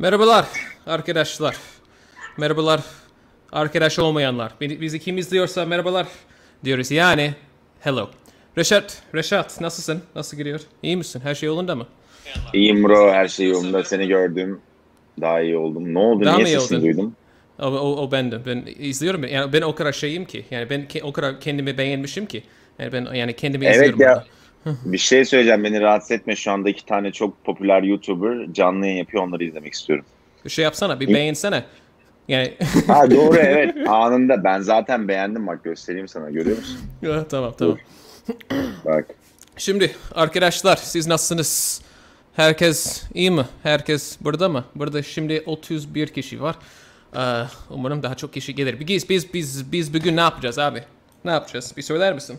Merhabalar arkadaşlar. Merhabalar arkadaş olmayanlar. Bizi kim izliyorsa merhabalar diyoruz. Yani hello. Reşat nasılsın? Nasıl gidiyor? İyi misin? Her şey yolunda mı? İyiyim bro, her şey yolunda. Seni gördüm. Daha iyi oldum. Ne oldu? Daha Niye mı iyi sesini oldun? duydum? O bendim. Ben izliyorum. Yani ben o kadar şeyim ki. Yani ben o kadar kendimi beğenmişim ki. Yani ben yani kendimi Evet izliyorum ya. burada. Bir şey söyleyeceğim. Beni rahatsız etme. Şu anda iki tane çok popüler YouTuber canlı yayın yapıyor. Onları izlemek istiyorum. Bir şey yapsana, bir beğensene. Yani Ha doğru, evet. Anında. Ben zaten beğendim. Bak göstereyim sana. Görüyor musun? Ya, tamam. Dur. Bak. Şimdi arkadaşlar siz nasılsınız? Herkes iyi mi? Herkes burada mı? Burada şimdi 31 kişi var. Umarım daha çok kişi gelir. Biz bugün ne yapacağız abi? Ne yapacağız? Bir söyler misin?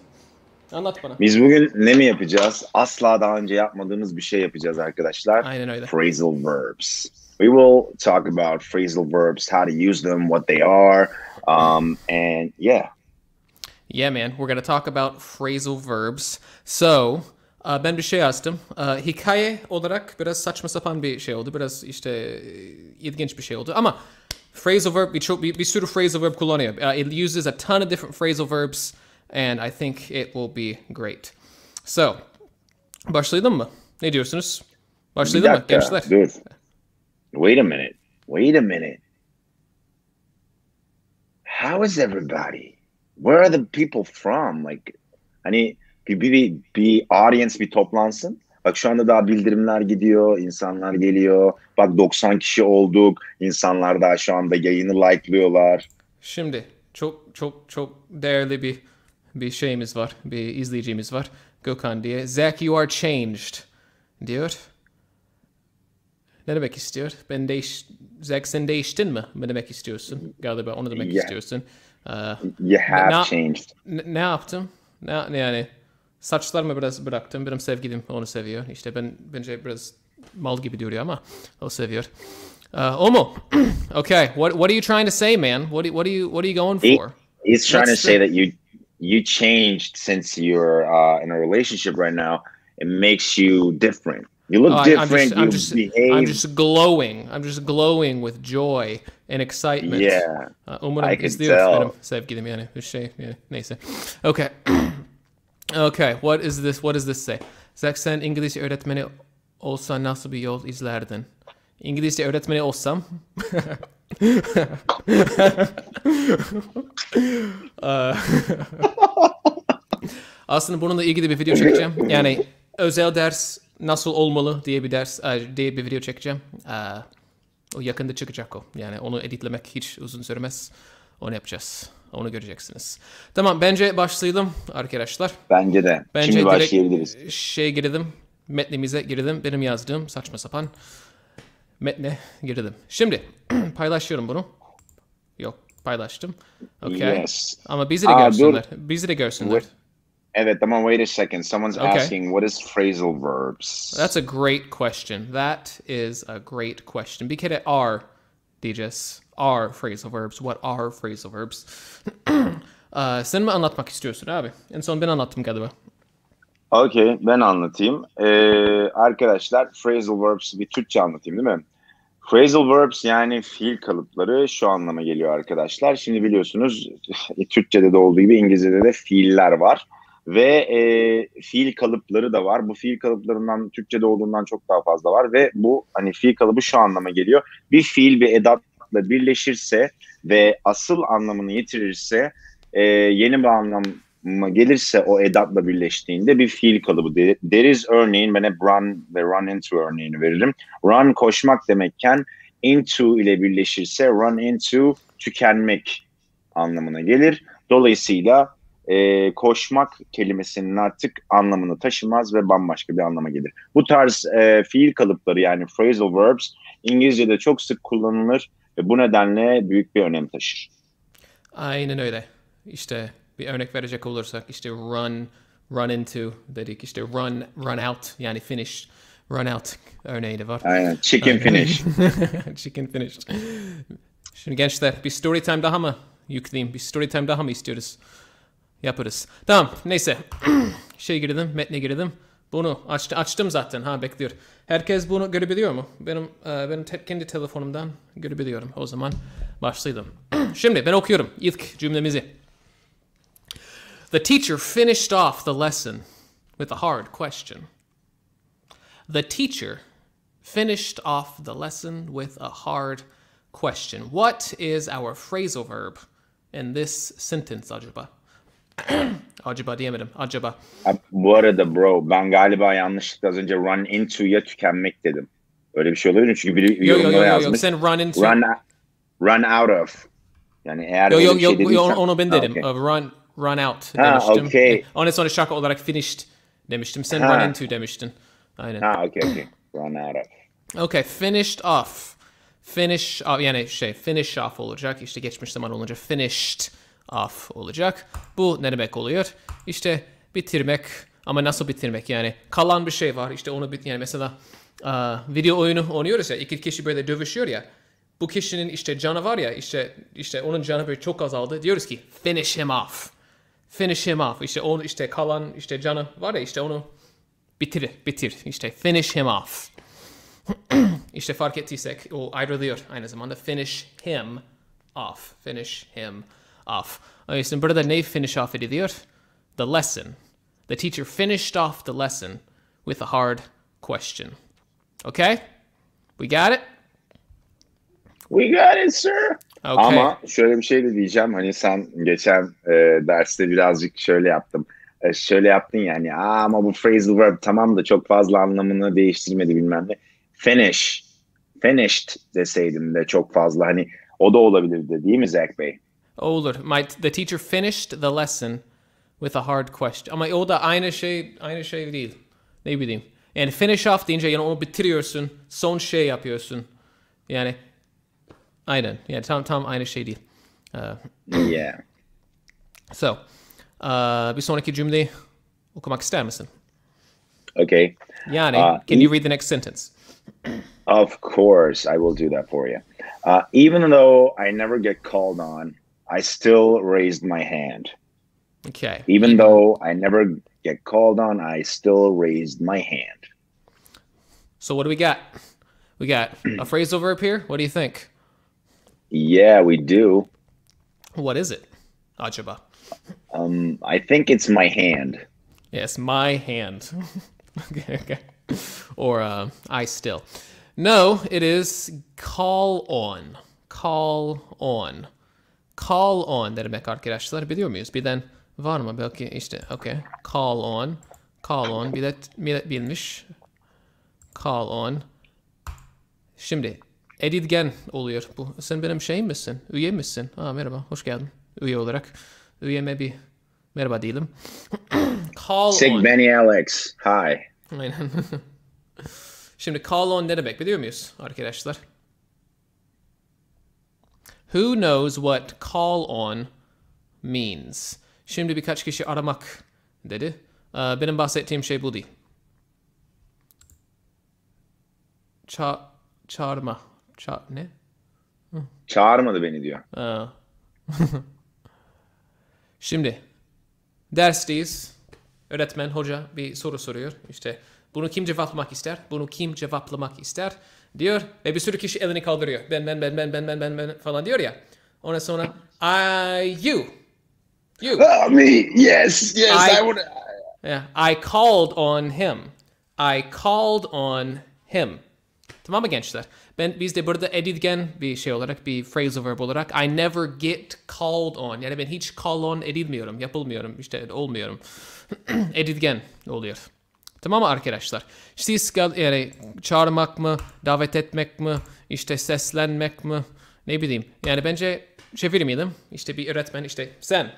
Anlat bana. Biz bugün ne mi yapacağız? Asla daha önce yapmadığımız bir şey yapacağız arkadaşlar. Aynen öyle. Phrasal verbs. We will talk about phrasal verbs, how to use them, what they are, and yeah. Yeah man, we're gonna talk about phrasal verbs. So, ben bir şey yazdım. Hikaye olarak biraz saçma sapan bir şey oldu. Biraz işte ilginç bir şey oldu. Ama phrasal verb bir sürü phrasal verb kullanıyor. It uses a ton of different phrasal verbs. And I think it will be great. So, başlayalım mı? Ne diyorsunuz? Başlayalım mı gençler? Dur. Wait a minute. How is everybody? Where are the people from? Like, hani bir audience bir toplansın. Bak şu anda daha bildirimler gidiyor, insanlar geliyor. Bak 90 kişi olduk. İnsanlar daha şu anda yayını like'lıyorlar. Şimdi çok değerli bir şeyimiz var, bir izleyicimiz var. Gökhan diye. Zach, you are changed diyor. Ne demek istiyor? Zach sen değiştin mi? Ne demek istiyorsun? Galiba onu demek istiyorsun. You have changed. Ne yaptım? Yani saçlarımı biraz bıraktım. Benim sevgilim onu seviyor. İşte bence biraz mal gibi duruyor ama o seviyor. O mu? Okay. What are you trying to say, man? What are you going for? He's trying to say that you changed since you're in a relationship right now. It makes you different. You look different. I'm just glowing. I'm just glowing with joy and excitement. Yeah. Umarım izliyor benim sevgilim yani. Bir şey yani. Neyse. Okay. Okay. What does this say? Zach sen İngilizce öğretmeni olsan nasıl bir yol izlerdin? İngilizce öğretmeni olsam aslında bununla ilgili bir video çekeceğim. Yani özel ders nasıl olmalı diye bir video çekeceğim. O yakında çıkacak o. Yani onu editlemek hiç uzun sürmez. Onu yapacağız. Onu göreceksiniz. Tamam bence başlayalım arkadaşlar. Bence de. Şimdi başlayabiliriz. Girdim. Metnimize girdim. Benim yazdığım saçma sapan metne girdim. Şimdi paylaşıyorum bunu. Yok paylaştım. Okay. Yes. Ama bizi de görsünler. Bizi de görsünler. Evet ama wait a second. Someone's asking what is phrasal verbs? That's a great question. That is a great question. Bir kere are diyeceğiz. Are phrasal verbs. What are phrasal verbs? Sen mi anlatmak istiyorsun abi? En son ben anlattım galiba. Okay, ben anlatayım. Arkadaşlar phrasal verbs bir Türkçe anlatayım değil mi? Phrasal verbs yani fiil kalıpları şu anlama geliyor arkadaşlar. Şimdi biliyorsunuz Türkçe'de de olduğu gibi İngilizce'de de fiiller var. Ve fiil kalıpları da var. Bu fiil kalıplarından Türkçe'de olduğundan çok daha fazla var. Ve bu hani fiil kalıbı şu anlama geliyor. Bir fiil bir edatla birleşirse ve asıl anlamını yitirirse yeni bir anlam gelirse o edatla birleştiğinde bir fiil kalıbı deriz. Örneğin ben hep run ve run into örneğini veririm. Run koşmak demekken into ile birleşirse run into tükenmek anlamına gelir. Dolayısıyla koşmak kelimesinin artık anlamını taşımaz ve bambaşka bir anlama gelir. Bu tarz fiil kalıpları yani phrasal verbs İngilizce'de çok sık kullanılır ve bu nedenle büyük bir önem taşır. Aynen öyle. İşte bir örnek verecek olursak işte run into dedik, işte run out yani finish, run out örneği de var. Aynen, chicken finish. Chicken finish. Şimdi gençler bir story time daha mı yükleyeyim? Bir story time daha mı istiyoruz? Yaparız. Tamam neyse. Metne girdim. Bunu açtım zaten. Ha, bekliyor. Herkes bunu görebiliyor mu? Benim kendi telefonumdan görebiliyorum. O zaman başlayalım. Şimdi ben okuyorum ilk cümlemizi. The teacher finished off the lesson with a hard question. The teacher finished off the lesson with a hard question. What is our phrasal verb in this sentence acaba? Acaba diyemedim. Acaba. Bu arada bro, ben galiba yanlışlıkla az önce run into'ya tükenmek dedim. Öyle bir şey olabilir çünkü biri yorumlara yazmış. Yok, sen run into. Run out of. Yani eğer yok, bir şey dediysen. Onu ben dedim. Okay. Run out demiştim. Okay. Ondan sonra şarkı olarak finished demiştim. Sen run into demiştin. Aynen. Okay. Run out of. Okay, finished off. Finish off, yani finish off olacak. İşte geçmiş zaman olunca finished off olacak. Bu ne demek oluyor? İşte bitirmek, ama nasıl bitirmek? Yani kalan bir şey var. İşte onu yani mesela video oyunu oynuyoruz ya, iki kişi böyle dövüşüyor ya. Bu kişinin işte canı var ya, işte onun canı böyle çok azaldı. Diyoruz ki finish him off. Finish him off. İşte onun işte kalan işte canı var ya, işte onu bitir. İşte finish him off. İşte fark ettiysek o ayrılıyor aynı zamanda. Finish him off. Finish him off. O yüzden burada ne finish off ediliyor? The lesson. The teacher finished off the lesson with a hard question. Okay? We got it? We got it, sir. Okay. Ama şöyle bir şey de diyeceğim. Hani sen geçen derste birazcık şöyle yaptım. Şöyle yaptın yani. Ama bu phrasal verb tamam da çok fazla anlamını değiştirmedi bilmem ne. Finished deseydim de çok fazla. Hani o da olabilirdi değil mi Zach Bey? Olur. The teacher finished the lesson with a hard question. Ama o da aynı şey değil. Ne bileyim. Yani finish off deyince yani onu bitiriyorsun. Son şey yapıyorsun. Yani aynen. Yani tam aynı şey değil. Yeah. So, bir sonraki cümleyi okumak ister misin? Okay. Yani, can you read the next sentence? Of course, I will do that for you. Even though I never get called on, I still raised my hand. Okay. Even though I never get called on, I still raised my hand. So what do we got? We got a phrasal verb here. What do you think? Yeah, we do. What is it? Acaba. I think it's my hand. Yes, my hand. Okay. Or I still. No, it is call on. Call on. Call on ne demek arkadaşlar, biliyor muyuz? Bilen var mı? Belki işte okay. Call on. Call on. Millet bilmiş. Call on. Şimdi edilgen oluyor bu. Sen benim şeyim misin? Üye misin? Merhaba. Hoş geldin. Üye olarak. Üyeme bir merhaba diyelim. Call Sig on. Benny Alex. Hi. Aynen. Şimdi call on ne demek biliyor muyuz arkadaşlar? Who knows what call on means? Şimdi birkaç kişi aramak dedi. Benim bahsettiğim şey bu değil. Çağırma. Ne? Çağırmadı beni diyor. Şimdi dersteyiz. Öğretmen, hoca bir soru soruyor. İşte bunu kim cevaplamak ister? Bunu kim cevaplamak ister? Diyor ve bir sürü kişi elini kaldırıyor. Ben falan diyor ya. Ondan sonra you. Me. Yes, I would. Yeah, I called on him. I called on him. Tamam mı gençler? Biz de burada edilgen bir şey olarak, bir phrasal verb olarak I never get called on. Yani ben hiç call on edilmiyorum, yapılmıyorum, işte olmuyorum. Edilgen oluyor. Tamam mı arkadaşlar? Siz yani çağırmak mı, davet etmek mi, işte seslenmek mi, ne bileyim. Yani bence çevirmeyelim. İşte bir öğretmen işte sen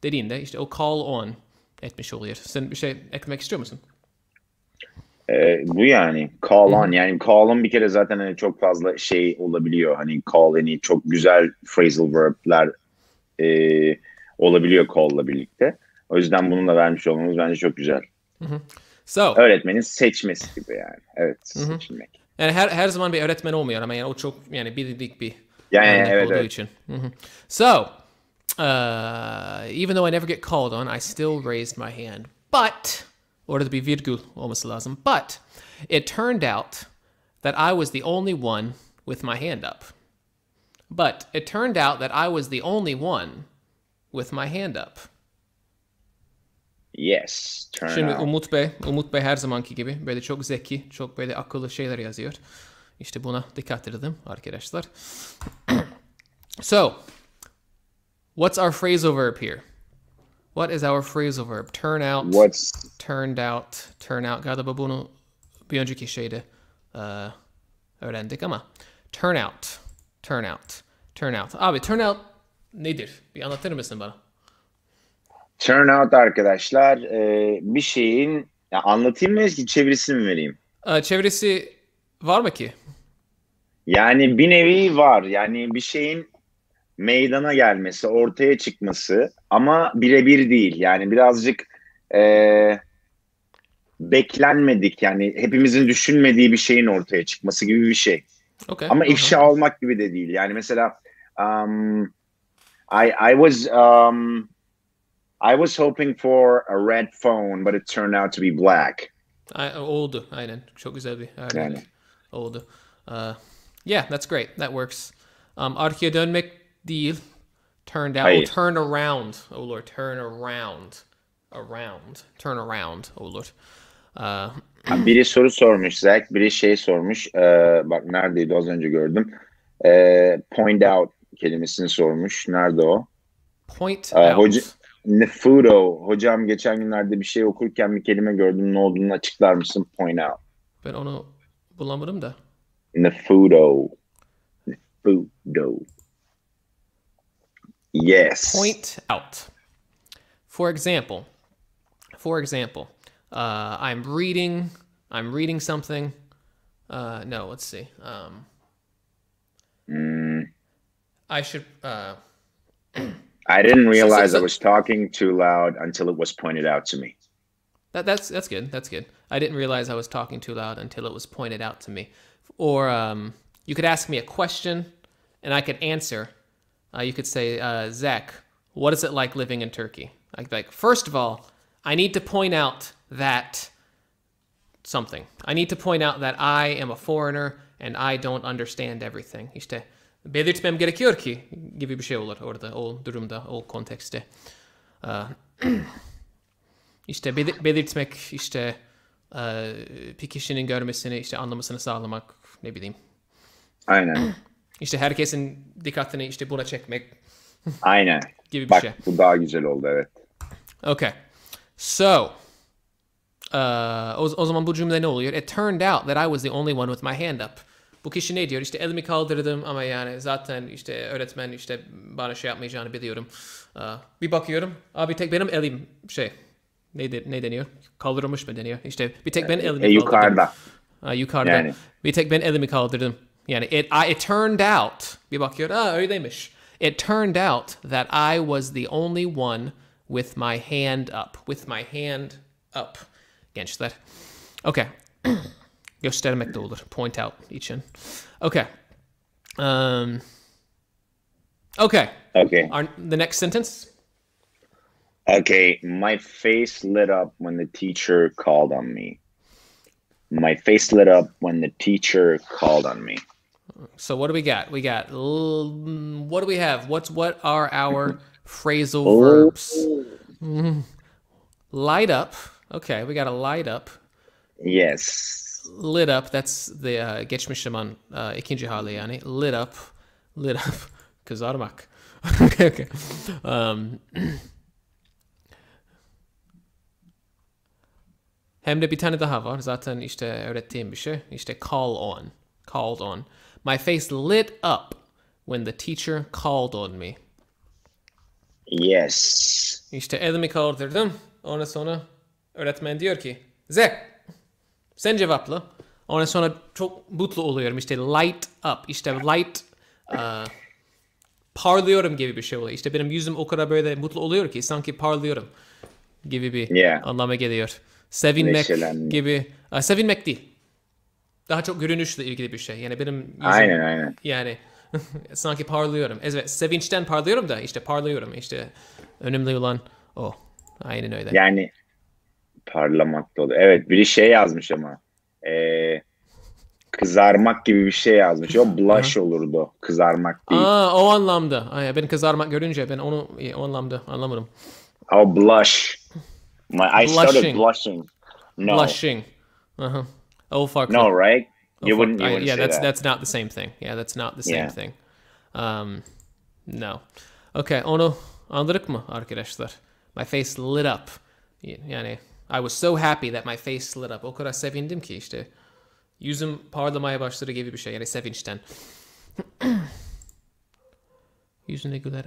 dediğinde işte o call on etmiş oluyor. Sen bir şey eklemek istiyor musun? Bu yani call on, yani call on bir kere zaten hani çok fazla şey olabiliyor, hani call hani çok güzel phrasal verb'ler olabiliyor call'la birlikte. O yüzden bunu da vermiş olmamız bence çok güzel. So, öğretmenin seçmesi gibi yani. Evet, seçilmek. Yani her zaman bir öğretmen olmuyor ama yani o çok yani bilindik bir evet, olduğu için. So, even though I never get called on, I still raised my hand. But Orada bir virgül olması lazım. But it turned out that I was the only one with my hand up. But it turned out that I was the only one with my hand up. Yes. Şimdi Umut Bey her zamanki gibi böyle çok zeki, çok böyle akıllı şeyler yazıyor. İşte buna dikkat edelim arkadaşlar. So, what's our phrasal verb here? What is our phrasal verb? Turn out, turned out, turn out. Galiba bunu bir önceki şeyde öğrendik ama turn out, turn out, turn out. Abi turn out nedir? Bir anlatır mısın bana? Turn out arkadaşlar bir şeyin anlatayım mı ki çevirisini mi vereyim? Çevirisi var mı ki? Yani bir nevi var. Yani bir şeyin meydana gelmesi, ortaya çıkması ama birebir değil. Yani birazcık beklenmedik. Yani hepimizin düşünmediği bir şeyin ortaya çıkması gibi bir şey. Okay. Ama ifşa olmak gibi de değil. Yani mesela I was hoping for a red phone, but it turned out to be black. Oldu, aynen. Çok güzel bir örnek. Yani. Oldu. Yeah, that's great. That works. Arkaya dönmek değil. Turned out. Hayır. Oh, turn around. Oh Lord, turn around. Turn around. Oh Lord. Biri soru sormuş Zach, biri şey sormuş. Bak neredeydi az önce gördüm. Point out kelimesini sormuş. Nerede o? Point out. Nefudo. Hocam geçen günlerde bir şey okurken bir kelime gördüm. Ne olduğunu açıklar mısın? Point out. Ben onu bulamadım da. Nefudo. Yes. Point out. For example, I'm reading something. No, let's see. I should. I didn't realize I was talking too loud until it was pointed out to me. That's good. That's good. I didn't realize I was talking too loud until it was pointed out to me. Or you could ask me a question, and I could answer. You could say, Zach, what is it like living in Turkey? Like, first of all, I need to point out that something. I need to point out that I am a foreigner and I don't understand everything. İşte belirtmem gerekiyor ki gibi bir şey olur orada, o durumda, o kontekste. İşte belirtmek, işte bir kişinin görmesini, işte anlamasını sağlamak, ne bileyim. Aynen. İşte herkesin dikkatini işte buna çekmek. Aynen. Gibi bir Bak, şey. bu daha güzel oldu, evet. Okay. So, o zaman bu cümle ne oluyor? It turned out that I was the only one with my hand up. Bu kişi ne diyor? İşte elimi kaldırdım ama yani zaten işte öğretmen işte bana şey yapmayacağını biliyorum. Bir bakıyorum. Abi tek benim elim şey. Ne deniyor? Kaldırılmış mı deniyor? İşte bir tek ben elimi kaldırdım. Yukarıda. Yukarıda. Yani. Bir tek ben elimi kaldırdım. Yani it turned out. Bir bakıyor. Öyleymiş. It turned out that I was the only one with my hand up. With my hand up. Gençler. Okay. Göstermek de olur. Point out için. Okay. Okay. The next sentence. Okay. My face lit up when the teacher called on me. My face lit up when the teacher called on me. So what do we got? What do we have? What are our phrasal verbs? Light up. Okay, we got a light up. Yes. Lit up. That's the geçmiş zaman ikinci hali yani. Lit up. Kızarmak. Okay. Hem de bir tane daha var. Zaten işte öğrettiğim bir şey. İşte called on. My face lit up when the teacher called on me. Yes. İşte elimi kaldırdım. Ondan sonra öğretmen diyor ki, Zach, sen cevapla. Ondan sonra çok mutlu oluyorum. İşte light up. İşte light parlıyorum gibi bir şey oluyor. İşte benim yüzüm o kadar böyle mutlu oluyor ki sanki parlıyorum gibi bir anlama geliyor. Sevinmek gibi. Sevinmek değil. Daha çok görünüşle ilgili bir şey. Yani benim yüzüm, aynen. Yani sanki parlıyorum. Evet, sevinçten parlıyorum da işte parlıyorum. İşte önemli olan o. Aynen öyle. Yani Parlamak da olur. Evet, biri şey yazmış ama. Kızarmak gibi bir şey yazmış. O blush olurdu. Kızarmak değil. O anlamda. Ben kızarmak görünce ben onu o anlamda anlamadım. Oh, blush. I started blushing. No. Blushing. O farklı. No, right? You wouldn't yeah, say that. that's not the same thing. Yeah, that's not the same thing. No. Okay, onu anladık mı arkadaşlar? My face lit up. Yani I was so happy that my face lit up. O kadar sevindim ki işte yüzüm parlamaya başladı gibi bir şey. Yani sevinçten. Yüzüne güler.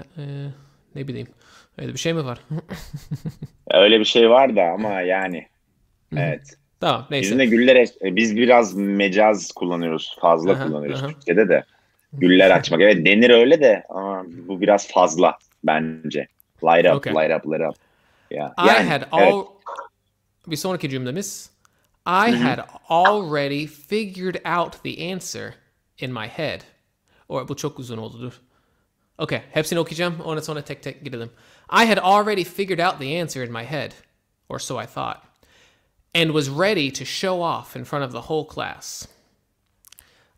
Ne bileyim. Öyle bir şey mi var? Öyle bir şey var da ama yani. Evet. Tamam, neyse. Yüzüne güller, biz biraz mecaz kullanıyoruz. Fazla kullanıyoruz Türkçe'de de. Güller açmak. Evet, denir öyle de ama bu biraz fazla bence. Light up, light up, light up. Yeah. Yani, bir sonraki cümlemiz I had already figured out the answer in my head. Bu çok uzun oldu, dur. Okay, hepsini okuyacağım. Ondan sonra tek tek gidelim. I had already figured out the answer in my head. Or so I thought. And was ready to show off in front of the whole class.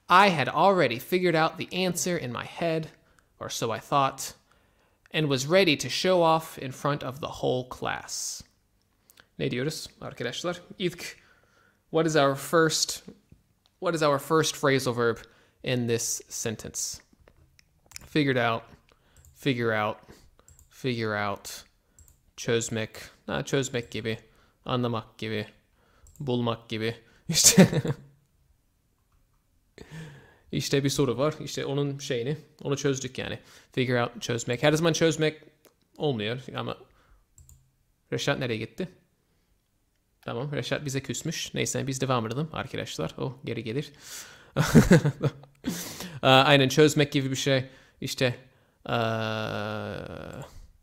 I had already figured out the answer in my head. Or so I thought. And was ready to show off in front of the whole class. Ne diyoruz arkadaşlar? İlk, what is our first phrasal verb in this sentence? Figured out, figure out, figure out, çözmek, çözmek gibi, anlamak gibi, bulmak gibi. İşte bir soru var. İşte onun şeyini, onu çözdük yani. Figure out, çözmek. Her zaman çözmek olmuyor ama Reşat nereye gitti? Tamam, Reşat bize küsmüş. Neyse, biz devam edelim arkadaşlar. O geri gelir. Aynen, çözmek gibi bir şey. İşte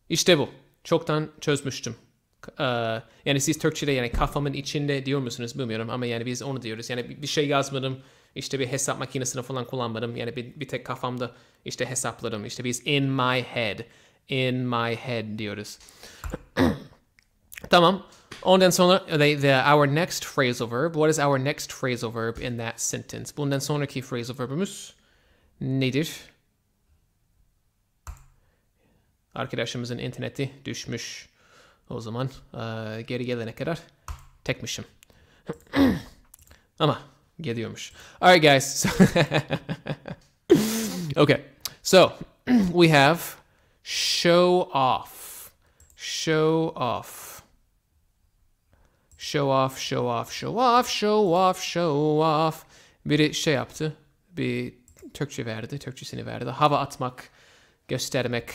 işte bu. Çoktan çözmüştüm. Yani siz Türkçe'de yani kafamın içinde diyor musunuz bilmiyorum ama yani biz onu diyoruz. Yani bir şey yazmadım. İşte bir hesap makinesini falan kullanmadım. Yani bir tek kafamda işte hesapladım. İşte biz in my head diyoruz. Tamam. Ondan sonra our next phrasal verb. What is our next phrasal verb in that sentence? Bundan sonraki phrasal verbimiz nedir? Arkadaşımızın interneti düşmüş. O zaman geri gelene kadar tekmişim. Ama geliyormuş. Alright guys. Okay. So we have show off. Show off. Show off, show off, show off, show off, show off. Biri şey yaptı. Bir Türkçesini verdi. Hava atmak, göstermek.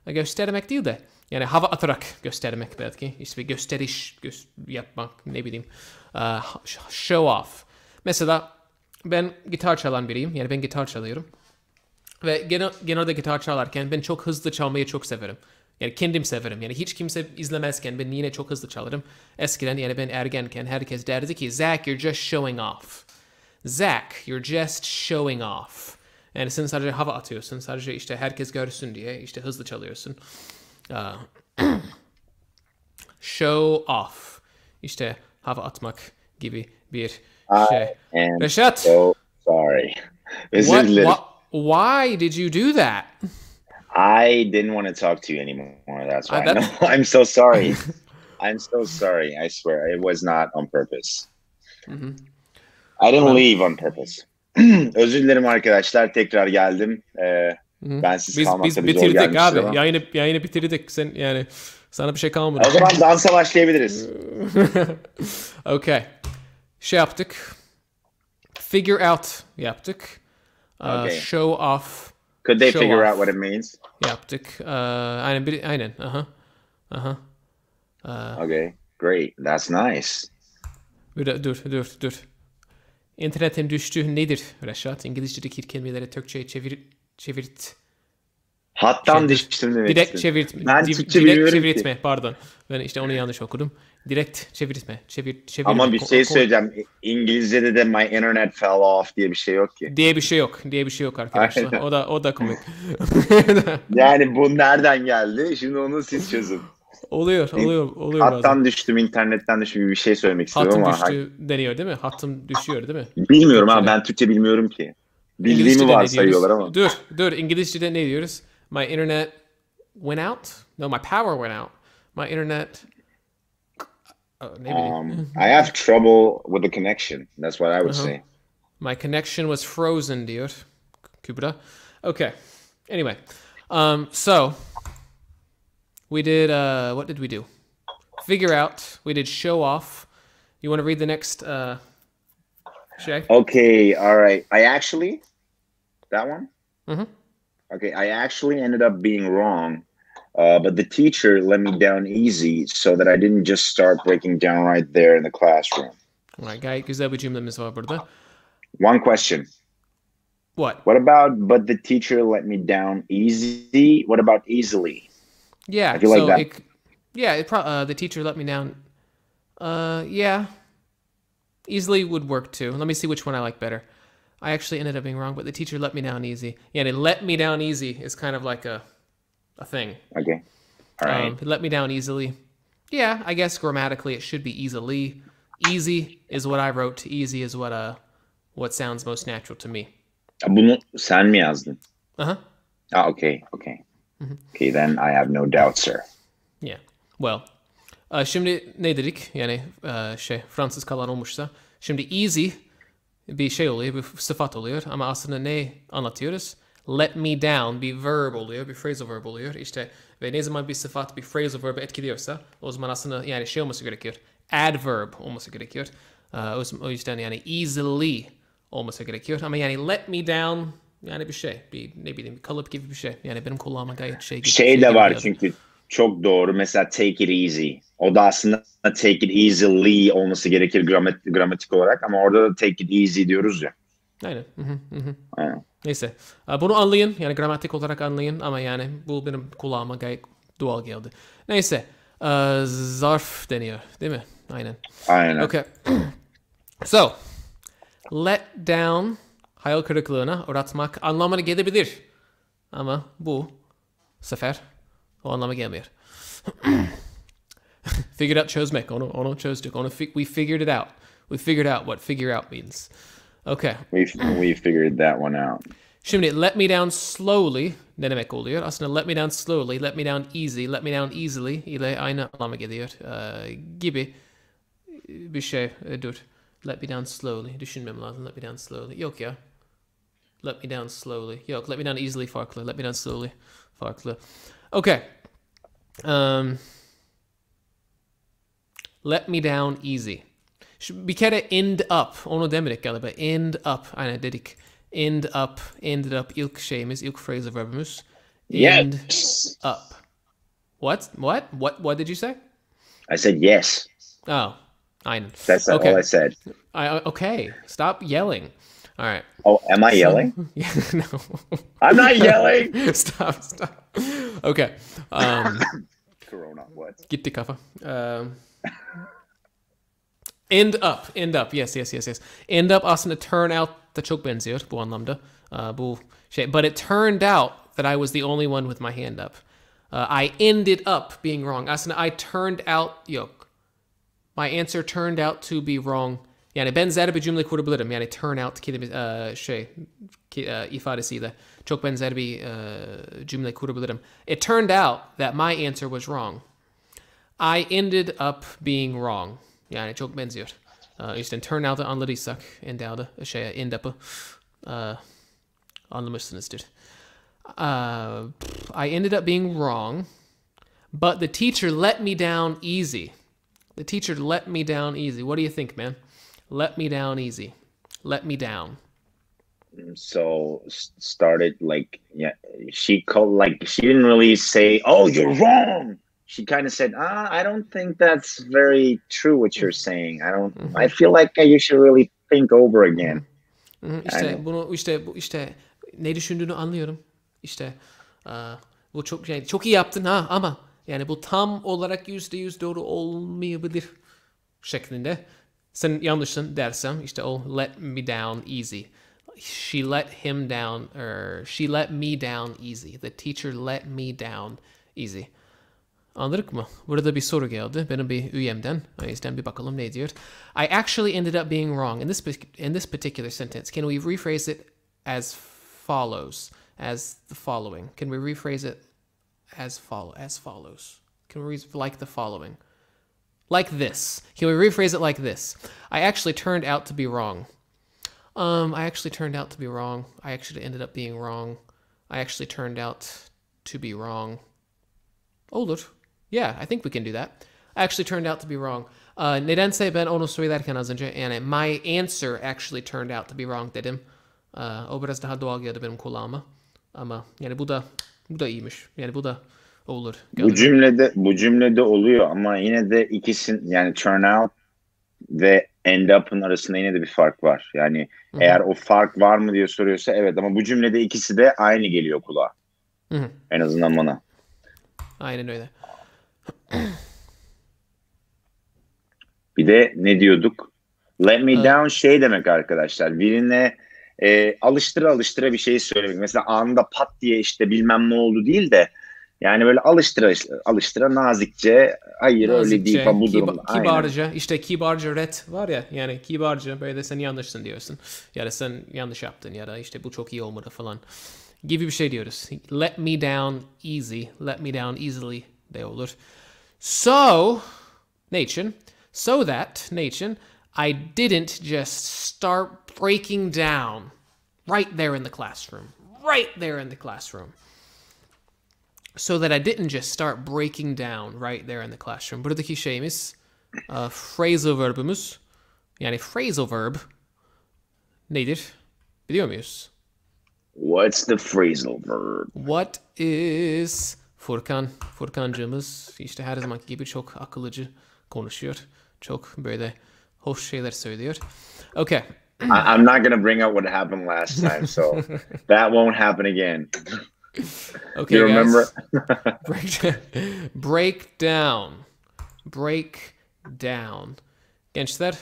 Göstermek değil de yani hava atarak göstermek belki. İşte bir gösteriş yapmak, ne bileyim. Show off. Mesela ben gitar çalan biriyim. Yani ben gitar çalıyorum. Ve genelde gitar çalarken ben çok hızlı çalmayı çok severim. Yani kendim severim. Yani hiç kimse izlemezken ben yine çok hızlı çalarım. Eskiden yani ben ergenken herkes derdi ki Zach, you're just showing off. Zach, you're just showing off. Yani sen sadece hava atıyorsun. Sadece işte herkes görsün diye işte hızlı çalıyorsun. Show off. İşte hava atmak gibi bir şey. Reşat. So sorry. Why did you do that? I didn't want to talk to you anymore. That's why. No, I'm so sorry. I'm so sorry. I swear it was not on purpose. I didn't leave on purpose. Özür dilerim arkadaşlar. Tekrar geldim. Ben siz kalmakta biz bitirdik abi. Ama. Yayını bitirdik. Sen yani sana bir şey kalmadı. O zaman dansa başlayabiliriz. Okay. Şey yaptık. Figure out yaptık. Okay. Show off. Could they figure out what it means? Yaptık. Aynen. Okay, great. That's nice. Dur. İnternetin düştü nedir Reşat? İngilizce'deki kelimeleri Türkçe'ye çevirt. Hattan düştüm demek direkt istedim. direkt çevirtme ki. Pardon. Ben işte onu yanlış okudum. Direkt çevirtme. Çevirme. Ama bir şey söyleyeceğim. İngilizce'de de my internet fell off diye bir şey yok ki. Diye bir şey yok arkadaşlar. O da komik. Yani bu nereden geldi? Şimdi onu siz çözün. Oluyor bazen. Hattan düştüm, internetten düştüm gibi bir şey söylemek istiyorum Hattım ama düştü deniyor değil mi? Hattım düşüyor değil mi? bilmiyorum Türkçe'de. ha, ben Türkçe bilmiyorum ki. Bildiğimi İngilizce'de ne varsayıyorlar diyoruz? ama. Dur. İngilizce'de ne diyoruz? My internet went out? No, my power went out. My internet... ne bileyim. I have trouble with the connection. That's what I would say. My connection was frozen diyor Kübra. Okay. Anyway. So, we did... what did we do? Figure out. We did show off. You want to read the next... Shay? Okay, all right. I actually... That one? Okay, I actually ended up being wrong. But the teacher let me down easy so that I didn't just start breaking down right there in the classroom. Alright, gayet güzel bir cümlemiz var burada. One question. What? What about, but the teacher let me down easy? What about easily? Yeah, I feel like that. The teacher let me down. Yeah. Easily would work too. Let me see which one I like better. I actually ended up being wrong, but the teacher let me down easy. Yeah, and let me down easy is kind of like a thing. Okay. All right. Let me down easily. Yeah, I guess grammatically it should be easily. Easy is what I wrote. Easy is what sounds most natural to me. Bunu sen mi yazdın? Okay. Okay, then I have no doubt, sir. Yeah. Well, şimdi ne dedik? Yani Fransız kalan olmuşsa. Şimdi easy bir şey oluyor, bir sıfat oluyor ama aslında ne anlatıyoruz? Let me down bir verb oluyor, bir phrasal verb oluyor. İşte ve ne zaman bir sıfat bir phrasal verb'ı etkiliyorsa o zaman aslında yani şey olması gerekiyor. Adverb olması gerekiyor. O yüzden yani easily olması gerekiyor. Ama yani let me down yani bir şey. Bir ne bileyim bir kalıp gibi bir şey. Yani benim kulağıma gayet şey gibi. Şey de var çünkü çok doğru. Mesela take it easy. O da aslında take it easily olması gerekir gramatik olarak ama orada da take it easy diyoruz ya. Aynen. Aynen. Neyse. Bunu anlayın. Yani gramatik olarak anlayın ama yani bu benim kulağıma gayet doğal geldi. Neyse. Zarf deniyor. Değil mi? Aynen. Okay. So. Let down hayal kırıklığına uğratmak anlamına gelebilir. Ama bu sefer o anlama gelmiyor. Figured out çözmek. Onu çözdük. We figured it out. We figured out what figure out means. Okay. We figured that one out. Şimdi let me down slowly ne demek oluyor? Aslında let me down slowly, let me down easy, let me down easily ile aynı anlama geliyor. Gibi bir şey. Dur. Let me down slowly. Düşünmem lazım. Let me down slowly. Yok ya. Let me down slowly. Yok. Let me down easily farklı. Let me down slowly farklı. Okay. Let me down easy. Bir kere end up. Onu demedik galiba. End up. Aynen dedik. Ended up ilk şeyimiz, ilk phrasal verbimiz. End up. What did you say? I said yes. Oh, aynen. That's all I said. Okay, stop yelling. All right. Oh, am I yelling? No. I'm not yelling. Stop. Okay. Corona, what? Gitti kafa. End up. Yes. End up aslında turn out da çok benziyor bu anlamda. Bu şey. But it turned out that I was the only one with my hand up. I ended up being wrong. Aslında I turned out yok. My answer turned out to be wrong. Yani benzer bir cümle kurabilirim. Yani turn out ifadesiyle çok benzer bir cümle kurabilirim. It turned out that my answer was wrong. I ended up being wrong. Yani çok benziyor. İşte turn out'ı anladıysak end up'ı anlamışsınızdır. I ended up being wrong, but the teacher let me down easy. The teacher let me down easy. What do you think, man? Let me down easy. Let me down. So started like she didn't really say, "Oh, you're wrong." She kind of said, I don't think that's very true what you're saying. I feel like you should really think over again. İşte bunu işte ne düşündüğünü anlıyorum. İşte bu çok iyi yaptın ha ama yani bu tam olarak %100 doğru olmayabilir şeklinde. Sen yanlışsın dersem işte o let me down easy. She let him down or she let me down easy. The teacher let me down easy. Anladık mı? Burada bir soru geldi. Benim bir üyemden. O yüzden bir bakalım ne diyor. I actually ended up being wrong in this particular sentence. Can we rephrase it as follows? As the following. Can we rephrase it as follows? Can we like the following? Like this. Can we rephrase it like this? I actually turned out to be wrong. I actually turned out to be wrong. I actually ended up being wrong. I actually turned out to be wrong. Olur. Yeah, I think we can do that. I actually turned out to be wrong. Nedense ben onu söylerken az önce yani my answer actually turned out to be wrong dedim. O biraz daha doğal geldi benim kulağıma. Ama yani bu da iyiymiş. Yani bu da olur. Bu cümlede oluyor ama yine de ikisinin yani turn out ve end up'ın arasında yine de bir fark var. Yani eğer o fark var mı diye soruyorsa evet ama bu cümlede ikisi de aynı geliyor kulağa. En azından bana. Aynen öyle. Bir de ne diyorduk? Let me down şey demek arkadaşlar. Birine alıştıra bir şey söylemek. Mesela anında pat diye işte bilmem ne oldu değil de yani böyle alıştıra nazikçe hayır öyle değil falan bu durumda. Kibarca aynen. İşte kibarca red var ya yani kibarca böyle sen yanlışsın diyorsun. Ya da sen yanlış yaptın ya da işte bu çok iyi olmadı falan gibi bir şey diyoruz. Let me down easy. Let me down easily de olur. So that I didn't just start breaking down right there in the classroom. Right there in the classroom. So that I didn't just start breaking down right there in the classroom. Buradaki şeyimiz phrasal verb'ümüz. Yani phrasal verb nedir? Biliyor muyuz? What's the phrasal verb? What is Furkancığımız işte her zamanki gibi çok akıllıcı konuşuyor. Çok böyle hoş şeyler söylüyor. Okay. I'm not going to bring up what happened last time, so that won't happen again. Okay, you remember? Break down. Gençler,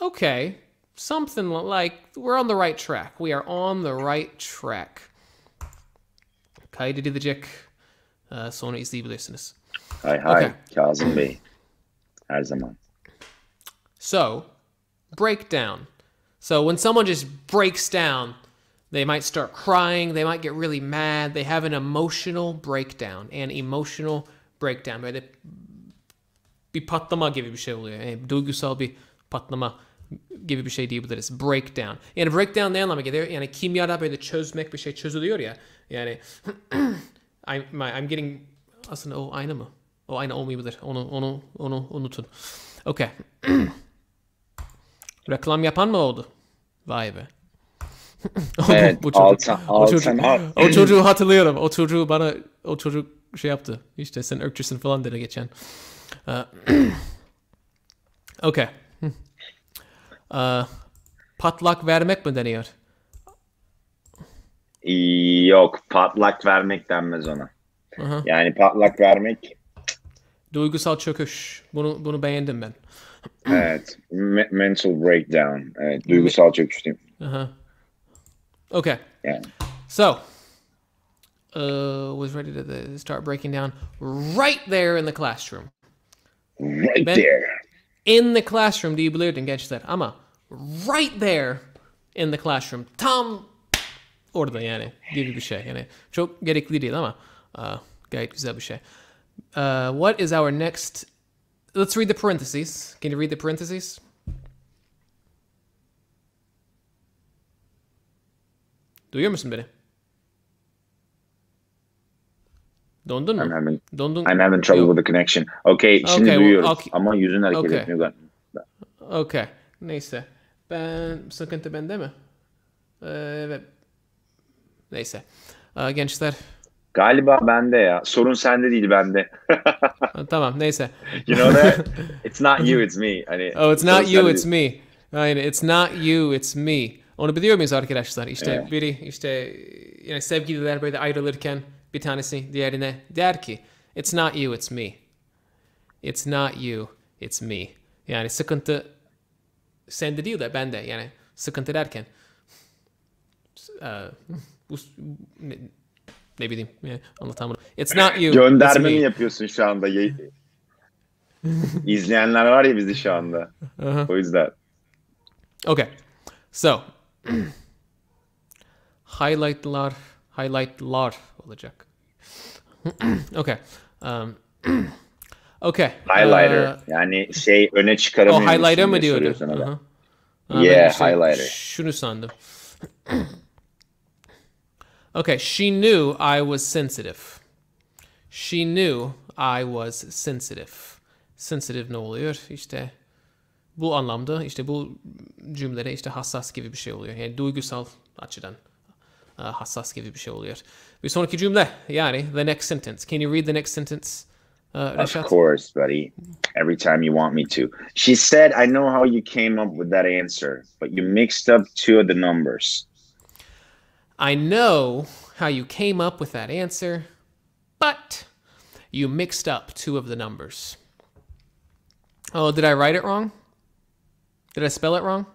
okay. Something like we're on the right track. We are on the right track. Kaydedilecek. Sonra izleyebilirsiniz. Hay Okay. Kazım Bey. Her zaman. So, break down. So when someone just breaks down, they might start crying, they might get really mad, they have an emotional breakdown. Böyle bir patlama gibi bir şey oluyor. Yani duygusal bir patlama gibi bir şey diyebiliriz. Breakdown. Yani breakdown ne anlama geliyor? Yani kimyada böyle çözmek bir şey çözülüyor ya. Yani I'm getting aslında o aynı mı? O aynı olmayabilir. Onu unutun. Okay. Reklam yapan mı oldu? Vay be. Evet. O çocuğu hatırlıyorum. O çocuk şey yaptı. İşte sen ırkçısın falan dedi geçen. Okay. Patlak vermek mi deniyor? Yok. Patlak vermek denmez ona. Yani patlak vermek. Duygusal çöküş. Bunu beğendim ben. Evet. Mental breakdown. Evet. Duygusal çöküş diyeyim. Okay. Yani. So, was ready to start breaking down right there in the classroom. Right there. In the classroom diyebilirdin gençler ama right there in the classroom. Tam orada yani gibi bir şey. Yani çok gerekli değil ama gayet güzel bir şey. What is our next? Let's read the parentheses. Can you read the parentheses? Duyuyor musun beni? Dondun mu? I'm having trouble with the connection. Okay, şimdi duyuyoruz ama yüzün hareket etmiyor. Okay, neyse. Sıkıntı bende mi? Evet. Neyse. Gençler. Galiba bende ya. Sorun sende değil bende. Tamam neyse. You know that? It's not you, it's me. Hani, it's not you, it's me. Aynen, it's not you, it's me. Onu biliyor muyuz arkadaşlar? İşte biri işte yani sevgililer böyle ayrılırken bir tanesi diğerine der ki it's not you, it's me. It's not you, it's me. Yani sıkıntı sende değil de bende. Yani sıkıntı derken Ne bileyim. Anlatamadım. It's not you. Gönderme it's mi me. yapıyorsun şu anda? İzleyenler var ya bizi şu anda. O yüzden. Okay. So. Highlightlar olacak. Okay. Okay. Highlighter. Yani öne çıkaramıyor musun highlighter mı diye diyordu? soruyor sana da. Ben highlighter. Şunu sandım. Okay, she knew I was sensitive. She knew I was sensitive. Sensitive ne oluyor? İşte bu anlamda, işte bu cümlede işte hassas gibi bir şey oluyor. Yani duygusal açıdan hassas gibi bir şey oluyor. Bir sonraki cümle, yani the next sentence. Can you read the next sentence, Reşat? Of course, buddy. Every time you want me to. She said, I know how you came up with that answer, but you mixed up two of the numbers. I know how you came up with that answer, but you mixed up two of the numbers. Oh, did I write it wrong? Did I spell it wrong?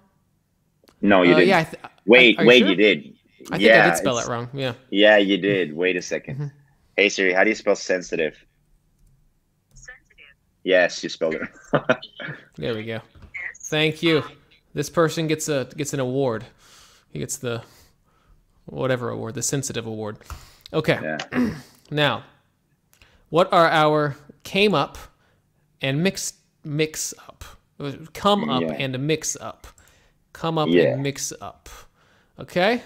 No, you didn't. Yeah. Wait, sure? you did. I think I did spell it wrong. Yeah. Yeah, you did. Wait a second. Hey Siri, how do you spell sensitive? Sensitive. Yes, you spelled it. There we go. Thank you. This person gets an award. He gets the whatever award, the sensitive award. Okay. Yeah. Now, what are our came up and mix up? Come up and mix up. Come up and mix up. Okay?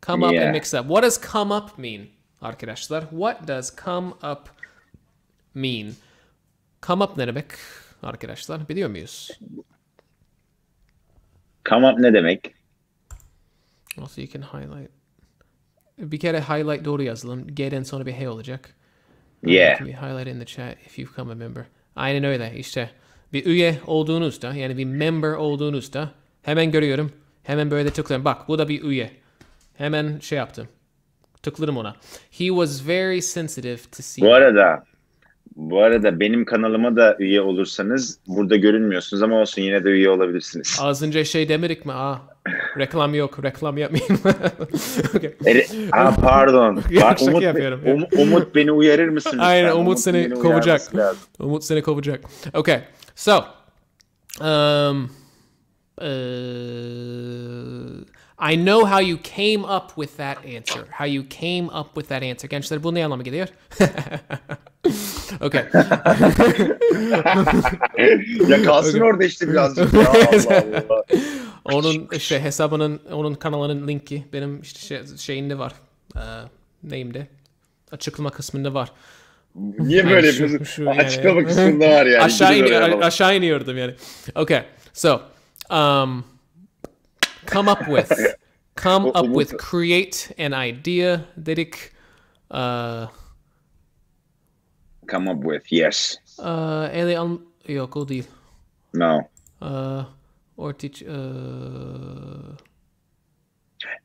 Come up and mix up. What does come up mean, arkadaşlar? What does come up mean? Come up ne demek arkadaşlar? Biliyor muyuz? Come up ne demek? Also you can highlight. Bir kere highlight doğru yazalım. G'den sonra bir H olacak. Yeah. Can be highlighted in the chat if you become a member. Aynen öyle işte. Bir üye olduğunuzda, yani bir member olduğunuzda hemen görüyorum. Hemen böyle tıklıyorum. Bak bu da bir üye. Hemen şey yaptım. Tıkladım ona. He was very sensitive to see. Bu arada benim kanalıma da üye olursanız burada görünmüyorsunuz ama olsun yine de üye olabilirsiniz. Az önce şey demedik mi? Reklam yok. Reklam yapmayayım. Okay. Pardon. Şaka yapıyorum. Umut beni uyarır mısın? Aynen, Umut seni kovacak. Umut seni kovacak. Okay. So, I know how you came up with that answer. How you came up with that answer. Gençler bu ne anlama geliyor? Okay. Ya kalsın orada işte birazcık. Ya Allah Allah. Onun işte hesabının, onun kanalının linki benim işte şeyinde var. Neyimde? Açıklama kısmında var. Niye böyle yapıyorsun? Açıklama kısmında var yani. Aşağı iniyordum yani. Okay. So, come up with, create an idea dedik. Come up with, yes. Yok o değil. No. Or teach.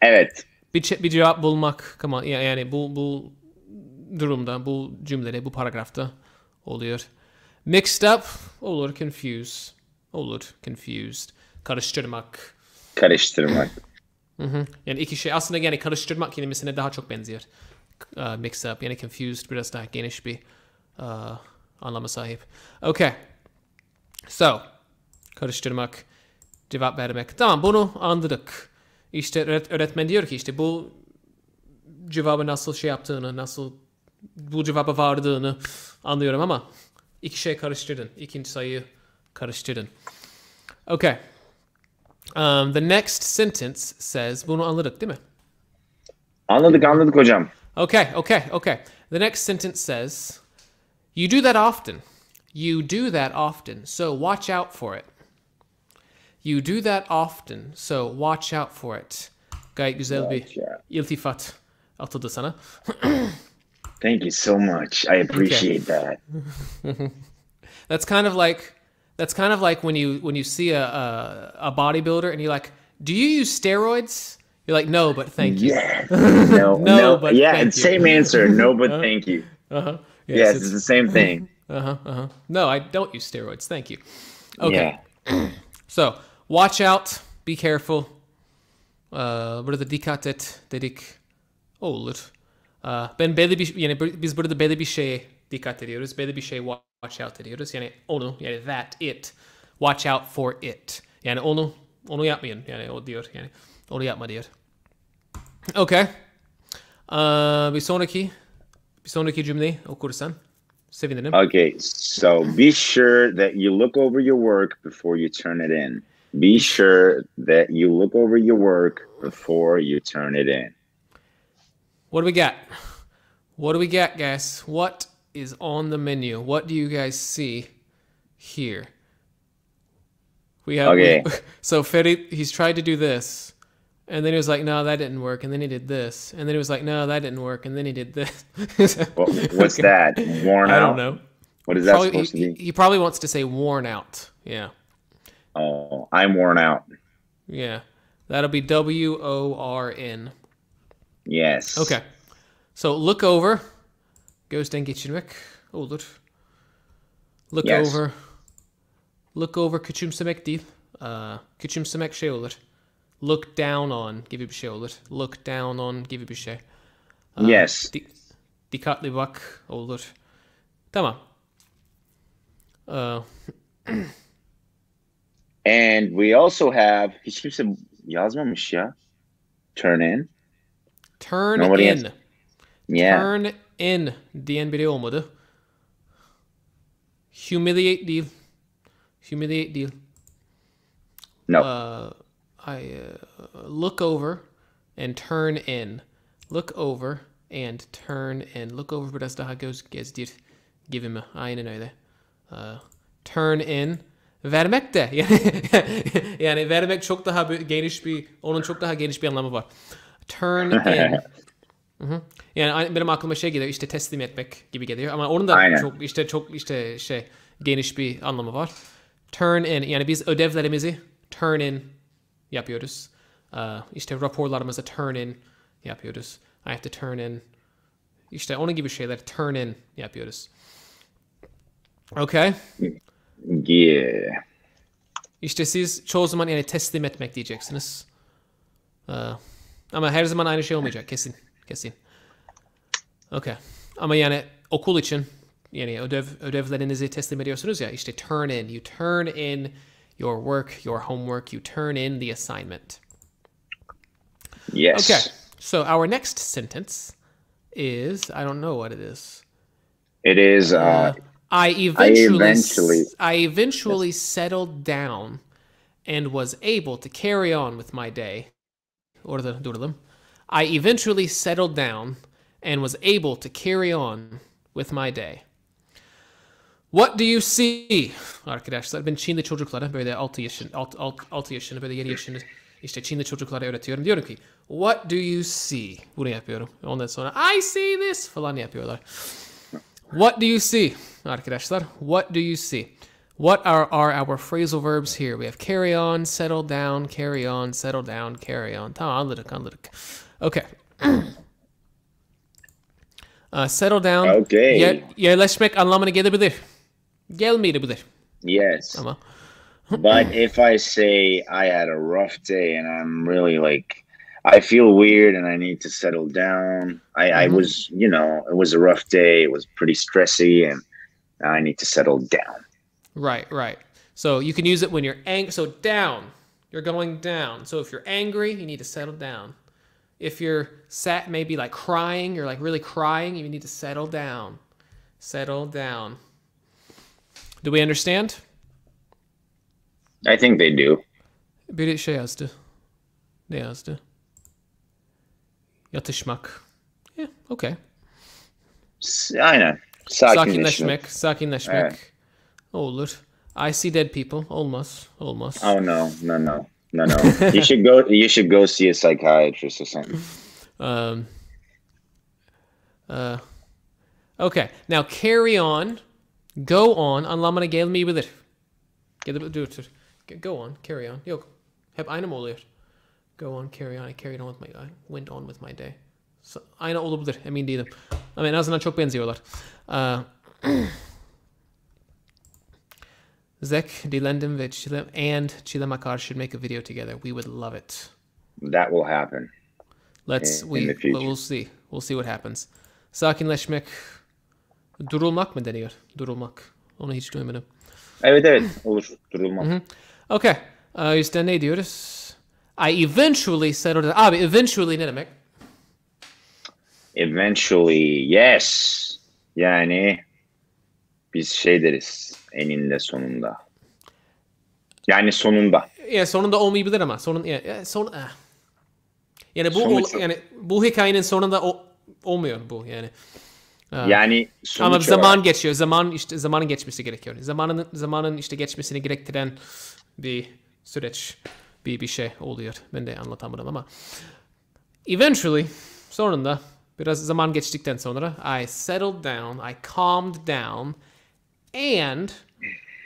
Evet. Bir cevap bulmak. Come on. Yani bu durumda, bu cümlede, bu paragrafta oluyor. Mixed up olur, confused. Olur, confused. Karıştırmak. Yani iki şey aslında, yani karıştırmak kelimesine daha çok benziyor. Mix up, yani confused biraz daha geniş bir anlama sahip. Okay. So, karıştırmak, cevap vermek. Tamam, bunu anladık. İşte öğretmen diyor ki işte bu cevabı nasıl şey yaptığını, nasıl bu cevaba vardığını anlıyorum ama iki şey karıştırdın. İkinci sayıyı karıştırdın. Okay. The next sentence says, bunu anladık değil mi? Anladık hocam. Okay. The next sentence says, you do that often. You do that often, so watch out for it. You do that often, so watch out for it. Gayet güzel bir iltifat atıldı sana. Thank you so much. I appreciate that. That's kind of like when you see a bodybuilder and you're like, do you use steroids? You're like, no, but thank you. Yeah. No, but yeah, thank it's you. same answer. No, but thank you. Yes, it's the same thing. No, I don't use steroids. Thank you. Okay. Yeah. So, watch out. Be careful. Burada dikkat et dedik. Olur. Ben belli bir yani biz burada belli bir şeye dikkat ediyoruz. Belli bir şeye watch out ediyoruz. Yani onu yani that it watch out for it. Yani onu yapmayın. Yani o diyor yani onu yapma diyor. Okay. Bir sonraki cümleyi okursan sevinirim. Okay, so be sure that you look over your work before you turn it in. Be sure that you look over your work before you turn it in. What do we got? What do we got, guys? What is on the menu? What do you guys see here? We have Okay. So Ferit, he's tried to do this. And then he was like, no, that didn't work. And then he did this. And then he was like, no, that didn't work. And then he did this. What's that? Worn out? I don't know. What is that supposed to be? He probably wants to say worn out. Yeah. Oh, I'm worn out. Yeah. That'll be WORN. Yes. Okay. So look over. Gözden geçirmek olur. Look Yes. over. Look over küçümsemek değil. Küçümsemek şey olur. Look down on gibi bir şey olur. Look down on gibi bir şey. Yes. Dikkatli bak olur. Tamam. And we also have, hiç kimse yazmamış ya. Turn in. Turn Nobody in. has- Yeah. Turn in diyen biri olmadı. Humiliate değil. Humiliate değil. No. Look over and turn in. Look over and turn in. Look over biraz daha gezdir gibime. Aynen öyle. Turn in. Vermek de. Yani vermek çok daha geniş bir, onun çok daha geniş bir anlamı var. Turn in. Yani benim aklıma şey geliyor, işte teslim etmek gibi geliyor ama onun da Aynen. çok geniş bir anlamı var. Turn in, yani biz ödevlerimizi turn in yapıyoruz. İşte raporlarımızı turn in yapıyoruz. I have to turn in. İşte onun gibi şeyler turn in yapıyoruz. Okay. Yeah. İşte siz çoğu zaman yani teslim etmek diyeceksiniz. Ama her zaman aynı şey olmayacak, kesin. Okay. Ama yani okul için yani ödevlerinizi teslim ediyorsunuz ya, işte turn in. You turn in your work, your homework. You turn in the assignment. Yes. Okay. So our next sentence is, I don't know what it is. It is, I eventually settled down and was able to carry on with my day. Orada duralım. I eventually settled down and was able to carry on with my day. What do you see? Arkadaşlar ben Çinli çocuklara böyle 6 yaşında böyle 7 yaşında işte Çinli çocuklara öğretiyorum. Diyorum ki what do you see? Bunu yapıyorum. Ondan sonra I see this falan yapıyorlar. What do you see? Arkadaşlar, what do you see? What are our phrasal verbs here? We have carry on, settle down, carry on, settle down, carry on. Tamam, anladık. Okay. Settle down. Okay. Yerleşmek anlamına gelebilir. Gelmeyebilir. Yes. Ama. But if I say I had a rough day and I'm really like, I feel weird and I need to settle down. I was, it was a rough day. It was pretty stressy and I need to settle down. Right. So you can use it when you're angry. So down, you're going down. So if you're angry, you need to settle down. If you're sad, maybe like crying, you're like really crying, you need to settle down. Settle down. Do we understand? I think they do. Biri şey yazdı. Ne yazdı? Yatışmak. Yeah, okay. Aynen. Sakinleşmek. Evet. Olur. I see dead people. Olmaz. Oh no. You should go see a psychiatrist or something. Okay. Now carry on. Go on anlamına gelmeyebilir. Go on, carry on. Yok. Hep aynı mı oluyor? Go on, carry on. I carried on with I went on with my day. So, aynı olabilir. Emin değilim. Ama en azından çok benziyorlar. Zek, Dillendim ve Çilem Akar should make a video together. We would love it. That will happen. We'll see. We'll see what happens. Sakinleşmek, durulmak mı deniyor? Durulmak. Onu hiç duymadım. Evet olur. Durulmak. Okay. O yüzden ne diyoruz? I eventually settled down. Abi eventually ne demek? Eventually, yes. Yani biz şey deriz eninde sonunda. Yani sonunda. Ya sonunda olmayabilir ama yani bu yani bu hikayenin sonunda olmuyor bu yani. Yani ama zaman geçiyor. Zamanın geçmesi gerekiyor. Zamanın işte geçmesini gerektiren bir süreç, bir şey oluyor. Ben de anlatamadım ama eventually sonunda biraz zaman geçtikten sonra I settled down, I calmed down and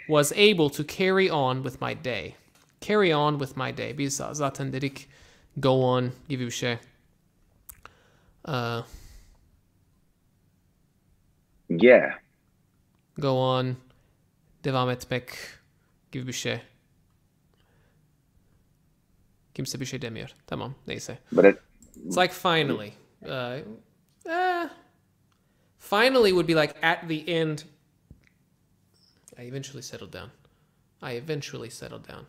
was able to carry on with my day. Carry on with my day. Biz zaten dedik go on gibi bir şey. Yeah. Go on, devam etmek gibi bir şey. Kimse bir şey demiyor. Tamam, neyse. It's like finally. Finally would be like at the end. I eventually settled down. I eventually settled down.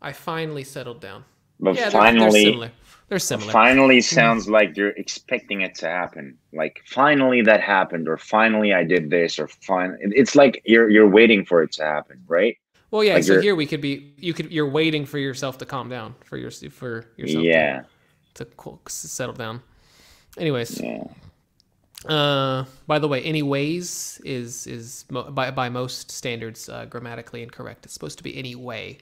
I finally settled down. But yeah, finally, they're similar. They're similar. Finally sounds like you're expecting it to happen. Like finally that happened, or finally I did this, or it's like you're waiting for it to happen, right? Well, yeah. Like so here we could be. You're waiting for yourself to calm down, for yourself. Yeah. To settle down. Anyways. Yeah. By the way, anyways is by most standards grammatically incorrect. It's supposed to be anyway,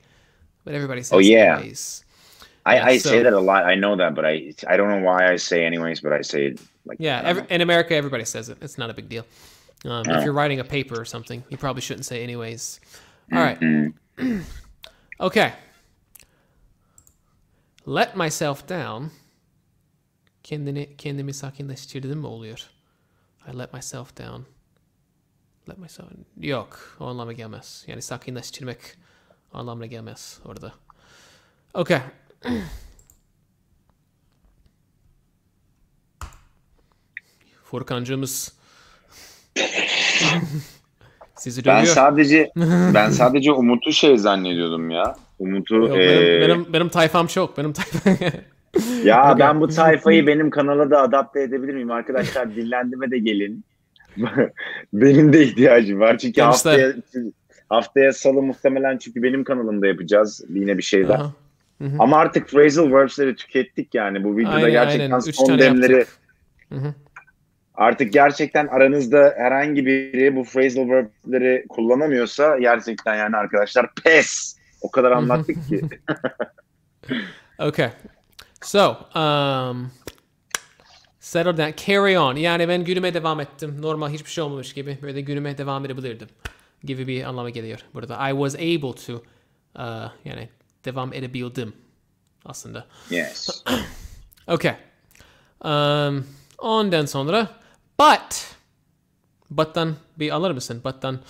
but everybody says anyways. I say that a lot. I know that, but I don't know why I say anyways, but I say it like in America everybody says it. It's not a big deal. If you're writing a paper or something, you probably shouldn't say anyways. All right. Okay. Let myself down. Kendimi sakinleştirdim mi oluyor? I let myself down. Yok, o anlamına gelmez. Yani sakinleştirmek anlamına gelmez orada. Okay. Furkancığımız sizi dövüyor. Ben sadece Umut'u şey zannediyordum ya. Umut'u yok, benim tayfam çok. Ya okay. Ben bu tayfayı benim kanala da adapte edebilir miyim arkadaşlar? Dinlendime de gelin. Benim de ihtiyacım var çünkü haftaya salı muhtemelen çünkü benim kanalımda yapacağız yine bir şeyler. Ama artık phrasal verbs'leri tükettik yani bu videoda gerçekten son demleri. Artık gerçekten aranızda herhangi biri bu phrasal verb'leri kullanamıyorsa gerçekten yani arkadaşlar pes. O kadar anlattık ki. Okay. So, settle down, carry on. Yani ben günüme devam ettim. Normal hiçbir şey olmamış gibi. Böyle günüme devam edebilirdim. Gibi bir anlama geliyor burada. I was able to, yani devam edebildim aslında. Yes. Okay. Ondan sonra, but'tan bir alır mısın? But'tan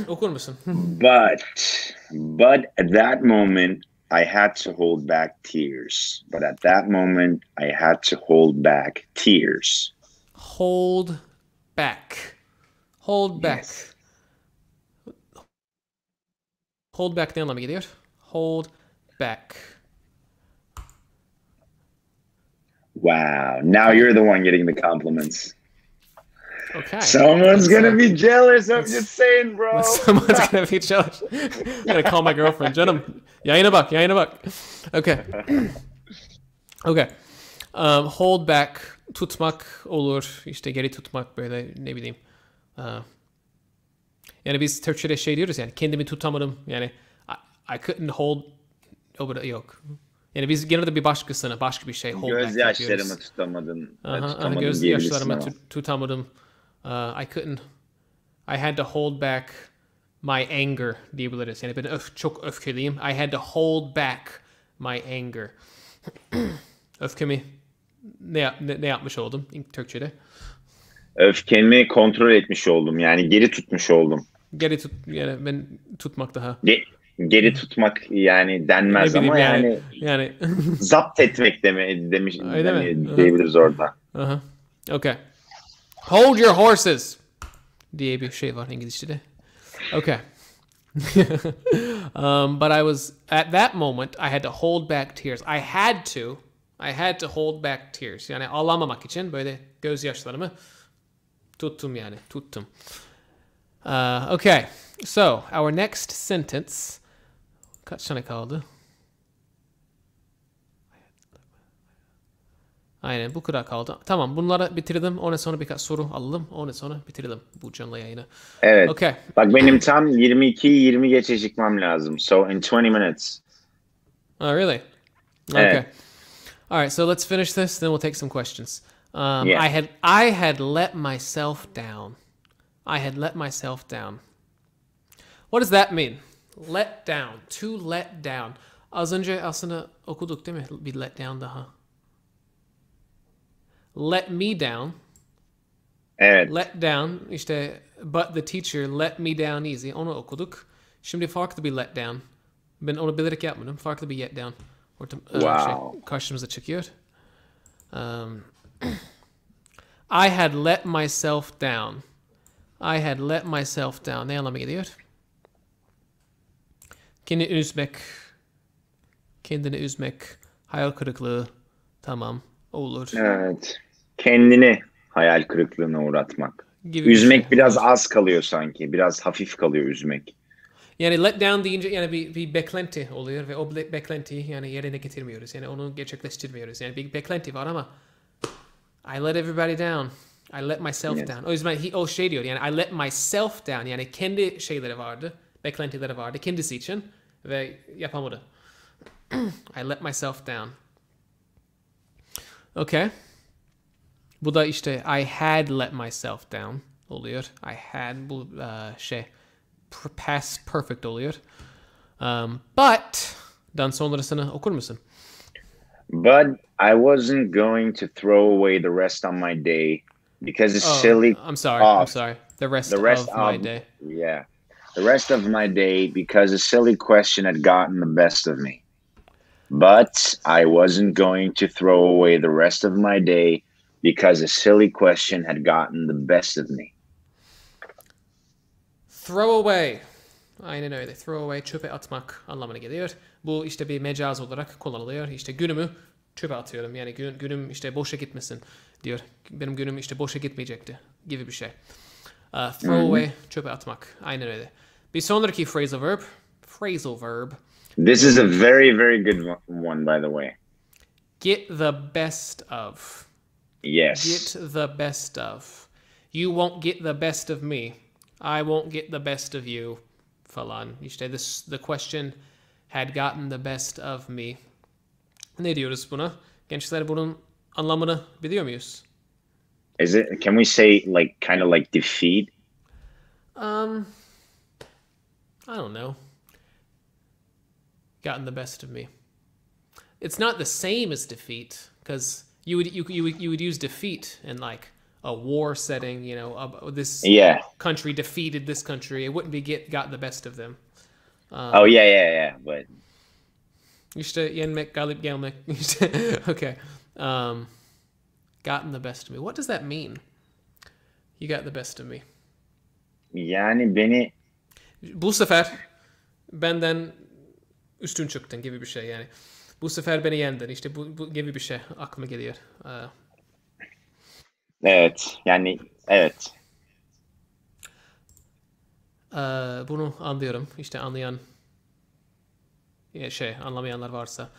okur musun? But at that moment, I had to hold back tears. But at that moment, I had to hold back tears. Hold back. Hold back. Yes. Hold back ne anlama geliyor? Hold back. Wow. Now you're the one getting the compliments. Okay. Someone's gonna be jealous. I'm just saying, bro. Someone's gonna be jealous. I'm gonna call my girlfriend. Canım, yayına bak. Okay. Okay. Hold back, tutmak olur. İşte geri tutmak böyle ne bileyim. Yani biz Türkçe'de şey diyoruz yani kendimi tutamadım. Yani I couldn't hold. Yok. Yani biz genelde bir başkasına başka bir şey hold back yapıyoruz. Gözyaşlarımı tutamadın. Gözyaşlarımı tutamadım. I had to hold back my anger diyebiliriz. Yani ben çok öfkeliyim. I had to hold back my anger. Öfkemi ne yapmış oldum Türkçe'de? Öfkemi kontrol etmiş oldum. Yani geri tutmuş oldum. Yani ben tutmak daha. Geri tutmak yani denmez ama yani yani zapt etmek demiş diyebiliriz orada. Okay. Hold your horses diye bir şey var İngilizce'de. Okay. But I was at that moment I had to hold back tears. I had to hold back tears. Yani ağlamamak için böyle gözyaşlarımı tuttum. Okay. So, our next sentence. Kaç tane kaldı? Aynen bu kadar kaldı. Tamam bunları bitirdim. Ondan sonra birkaç soru alalım. Ondan sonra bitirdim bu canlı yayını. Evet. Okay. Bak benim tam 20 geçe çıkmam lazım. So in 20 minutes. Oh really? Evet. Okay. All right, so let's finish this, then we'll take some questions. Yeah. I had let myself down. I had let myself down. What does that mean? Let down. To let down. Az önce aslında okuduk değil mi? Bir let down daha. Let me down. Evet. Let down. İşte but the teacher let me down easy. Onu okuduk. Şimdi farklı bir let down. Ben onu bilerek yapmadım. Farklı bir let down. Wow. Karşımıza çıkıyor. I had let myself down. I had let myself down. Ne anlama geliyor? Kendini üzmek, hayal kırıklığı, tamam, olur. Evet. Kendini hayal kırıklığına uğratmak. Gibi Üzmek şey. biraz az kalıyor sanki. Biraz hafif kalıyor üzmek. Yani let down deyince yani bir beklenti oluyor ve o beklenti yani yerine getirmiyoruz. Yani onu gerçekleştirmiyoruz. Yani bir beklenti var ama I let everybody down. I let myself down. O yüzden o şey diyor yani I let myself down. Yani kendi şeyleri vardı. Beklentileri vardı kendisi için ve yapamadı. I let myself down. Okay. Bu da işte I had let myself down oluyor. I had bu şey past perfect oluyor. But dan sonrasını okur musun? But I wasn't going to throw away the rest on my day because it's silly. I'm sorry. The rest of my day. Yeah. The rest of my day because a silly question had gotten the best of me. But I wasn't going to throw away the rest of my day because a silly question had gotten the best of me. Throw away. Aynen öyle. Throw away, çöpe atmak anlamına geliyor. Bu işte bir mecaz olarak kullanılıyor. İşte günümü çöpe atıyorum. Yani günüm işte boşa gitmesin diyor. Benim günüm işte boşa gitmeyecekti gibi bir şey. Throw away, çöpe atmak. Aynen öyle. Bir sonraki phrasal verb. Phrasal verb. This is a very, very good one, by the way. Get the best of. Yes. Get the best of. You won't get the best of me. I won't get the best of you. Falan. İşte the question had gotten the best of me. Ne diyoruz buna? Gençler bunun anlamını biliyor muyuz? Is it? Can we say like kind of like defeat? I don't know. Gotten the best of me. It's not the same as defeat because you would use defeat in like a war setting. You know, this country defeated this country. It wouldn't be got the best of them. Oh yeah. But İşte yenmek, galip gelmek. Okay. Gotten the best of me. What does that mean? You got the best of me. Yani beni bu sefer benden üstün çıktın gibi bir şey yani. Bu sefer beni yendin. İşte bu gibi bir şey aklıma geliyor. Evet. Yani evet. Bunu anlıyorum. İşte anlayan anlamayanlar varsa.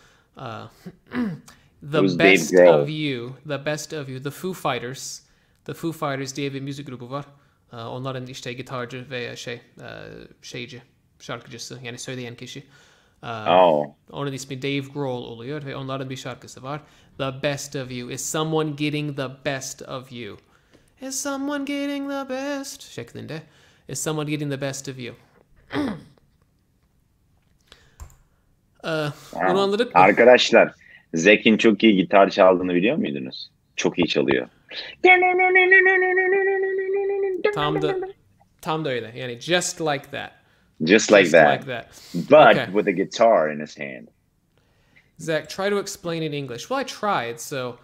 The best of you. The best of you. The Foo Fighters. The Foo Fighters diye bir müzik grubu var. Onların işte gitarcı veya şeyci, şarkıcısı yani söyleyen kişi. Onun ismi Dave Grohl oluyor ve onların bir şarkısı var. The best of you. Is someone getting the best of you? Is someone getting the best? Şeklinde. Is someone getting the best of you? Bunu anladık mı? Arkadaşlar, Zek'in çok iyi gitar çaldığını biliyor muydunuz? Çok iyi çalıyor. Tam da öyle. Yani just like that. Just like that. But with a guitar in his hand. Zach, try to explain in English. Well, I tried. So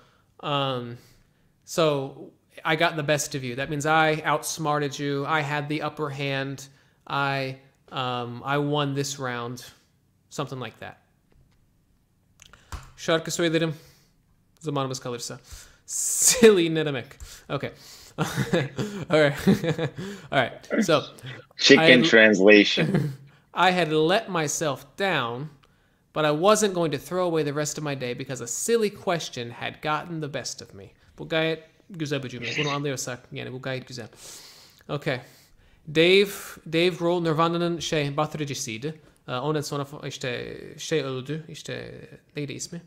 So I got the best of you. That means I outsmarted you. I had the upper hand. I won this round. Something like that. Şarkı söylerim. Zamanımız kalırsa. Silly ne demek? Okay. All right. All right. So Chicken translation. I had let myself down, but I wasn't going to throw away the rest of my day because a silly question had gotten the best of me. Bu gayet güzel bir cümle. Bunu anlıyorsak yani bu gayet güzel. Okay. Dave Grohl Nirvana'nın batırıcısıydı. Ondan sonra işte öldü. İşte neydi ismi?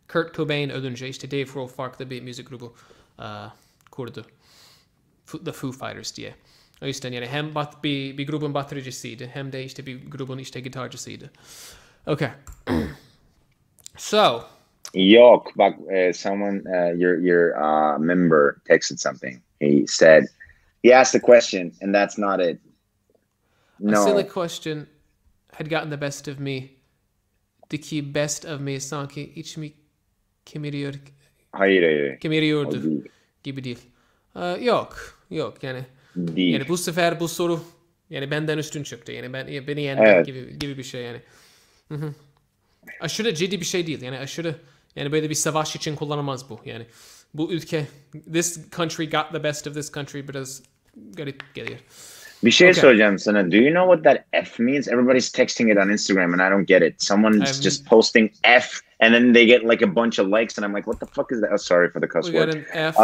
Kurt Cobain ölünce işte Dave Grohl farklı bir müzik grubu kurdu. The Foo Fighters diye. O yüzden yani hem bir grubun batırıcısıydı hem de işte bir grubun işte gitarcısıydı. Okay. So. Yok, bak, someone, your member texted something. He said, he asked a question and that's not it. No. A silly question had gotten the best of me. The best of me sanki içimi kemiriyor. Hayır. Kemiriyordu gibi değil. Yok yani. Değil. Yani bu sefer bu soru yani benden üstün çıktı. Yani beni yendi gibi bir şey yani. Hı-hı. Aşırı ciddi bir şey değil. Yani aşırı yani böyle bir savaş için kullanılmaz bu. Yani bu ülke, this country got the best of this country biraz garip geliyor. Bir şey söyleyeceğim sana. Do you know what that F means? Everybody's texting it on Instagram and I don't get it. Someone's just posting F and then they get like a bunch of likes and I'm like, what the fuck is that? Oh, sorry for the cuss word. We got an F.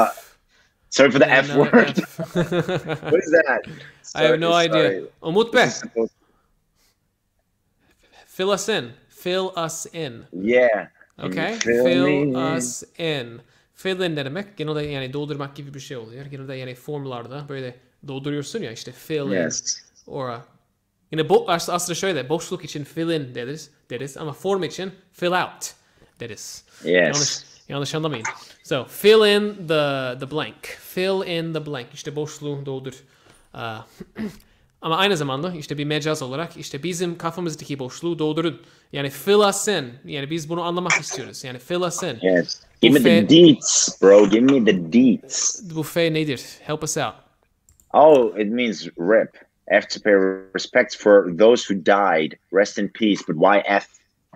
Sorry for the F word. What is that? Sorry, I have no idea. Umut Bey. Fill us in. Fill us in. Yeah. Okay. Fill us in. Fill in ne demek? Genelde yani doldurmak gibi bir şey oluyor. Genelde yani formlarda böyle dolduruyorsun ya işte fill in. Ora. Yine aslında şöyle boşluk için fill in deriz ama form için fill out deriz. Yes. Yanlış anlamayın. So fill in the blank. Fill in the blank. İşte boşluğu doldur. Ama aynı zamanda işte bir mecaz olarak işte bizim kafamızdaki boşluğu doldurun. Yani fill us in. Yani biz bunu anlamak istiyoruz. Yani fill us in. Yes. Give me the deets, bro. Give me the deets. Bu fe nedir? Help us out. Oh, it means rip. F to pay respect for those who died. Rest in peace. But why F?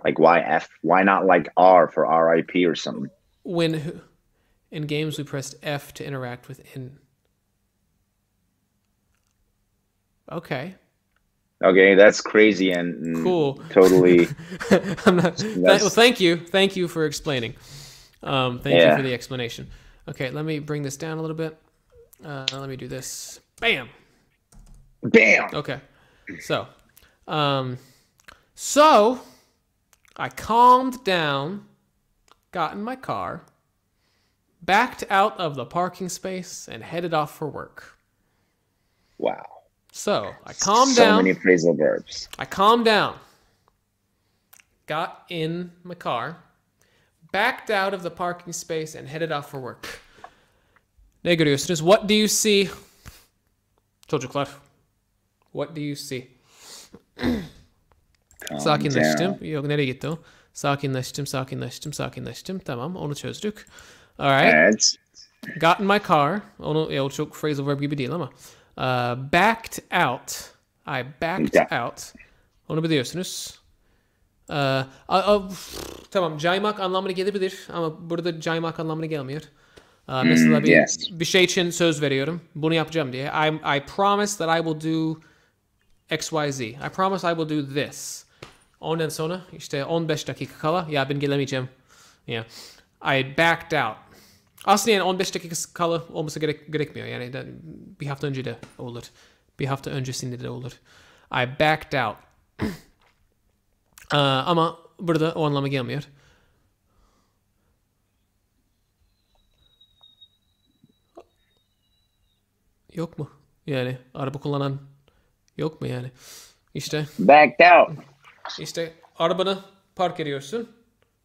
Like why F? Why not like R for RIP or something? When in games we pressed F to interact with in. Okay, that's crazy and cool. Totally. I'm not. Well, thank you for explaining. Thank you for the explanation. Okay, let me bring this down a little bit. Let me do this. Bam. Okay, so I calmed down, got in my car, backed out of the parking space, and headed off for work. Wow. So I calmed down. So many phrasal verbs. I calmed down, got in my car, backed out of the parking space, and headed off for work. Ne görüyorsunuz? What do you see? Çocuklar. What do you see? Sakinleştim. Yok, nereye gitti o? Sakinleştim. Tamam, onu çözdük. Alright. Evet. Got in my car. O çok phrasal verb gibi değil ama. Backed out. I backed out. Onu biliyorsunuz. Tamam, caymak anlamına gelebilir ama burada caymak anlamına gelmiyor. Mesela bir şey için söz veriyorum. Bunu yapacağım diye. I promise that I will do XYZ. I promise I will do this. Ondan sonra işte 15 dakika kala ya ben gelemeyeceğim. Yeah. I backed out. Aslında yani 15 dakika kala olması gerekmiyor. Yani bir hafta önce de olur. Bir hafta öncesinde de olur. I backed out. Ama burada o anlama gelmiyor. Yok mu? Yani araba kullanan yok mu yani? İşte. Backed out. İşte arabanı park ediyorsun.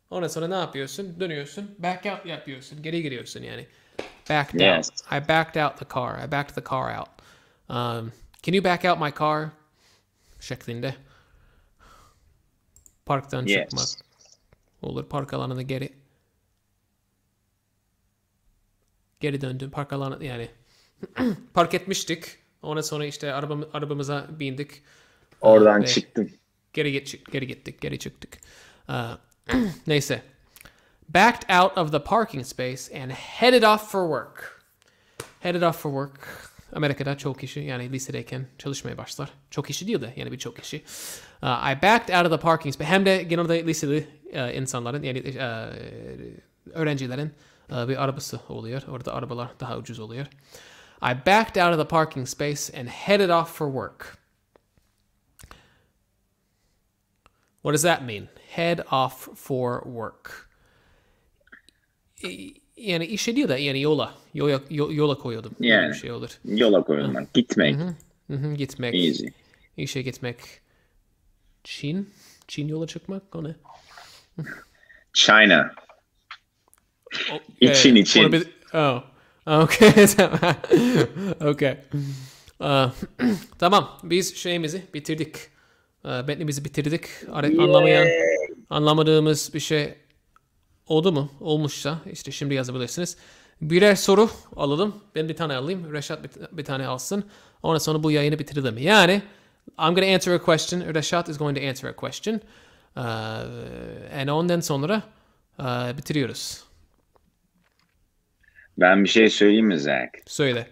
Ondan sonra ne yapıyorsun? Dönüyorsun. Back out yapıyorsun. Geri giriyorsun yani. Backed out. I backed out the car. I backed the car out. Can you back out my car? Şeklinde. Parktan çıkmak. Olur. Park alanına geri. Geri döndüm. Park alanı yani. Park etmiştik. Ondan sonra işte arabamıza bindik. Oradan çıktın. Geri çıktık. Neyse. Backed out of the parking space and headed off for work. Headed off for work. Amerika'da çok kişi yani lisedeyken çalışmaya başlar. Çok kişi değil de yani birçok kişi. I backed out of the parking space. Hem de genelde liseli insanların yani öğrencilerin bir arabası oluyor. Orada arabalar daha ucuz oluyor. I backed out of the parking space and headed off for work. What does that mean? Head off for work. Yani işe değil de yani yola koyuyordum. Yani bir şey olur. yola koyulmak. Gitmek. Gitmek. Easy. İşe gitmek. Çin yola çıkmak. O ne? China. İçin. Okay. Okay. Tamam. Biz şeyimizi bitirdik. Metnimizi bitirdik. Anlamadığımız bir şey oldu mu? Olmuşsa işte şimdi yazabilirsiniz. Birer soru alalım. Ben bir tane alayım. Reşat bir tane alsın. Ondan sonra bu yayını bitirelim. Yani I'm going to answer a question. Reşat is going to answer a question. And ondan sonra bitiriyoruz. Ben bir şey söyleyeyim mi Zach? Söyle.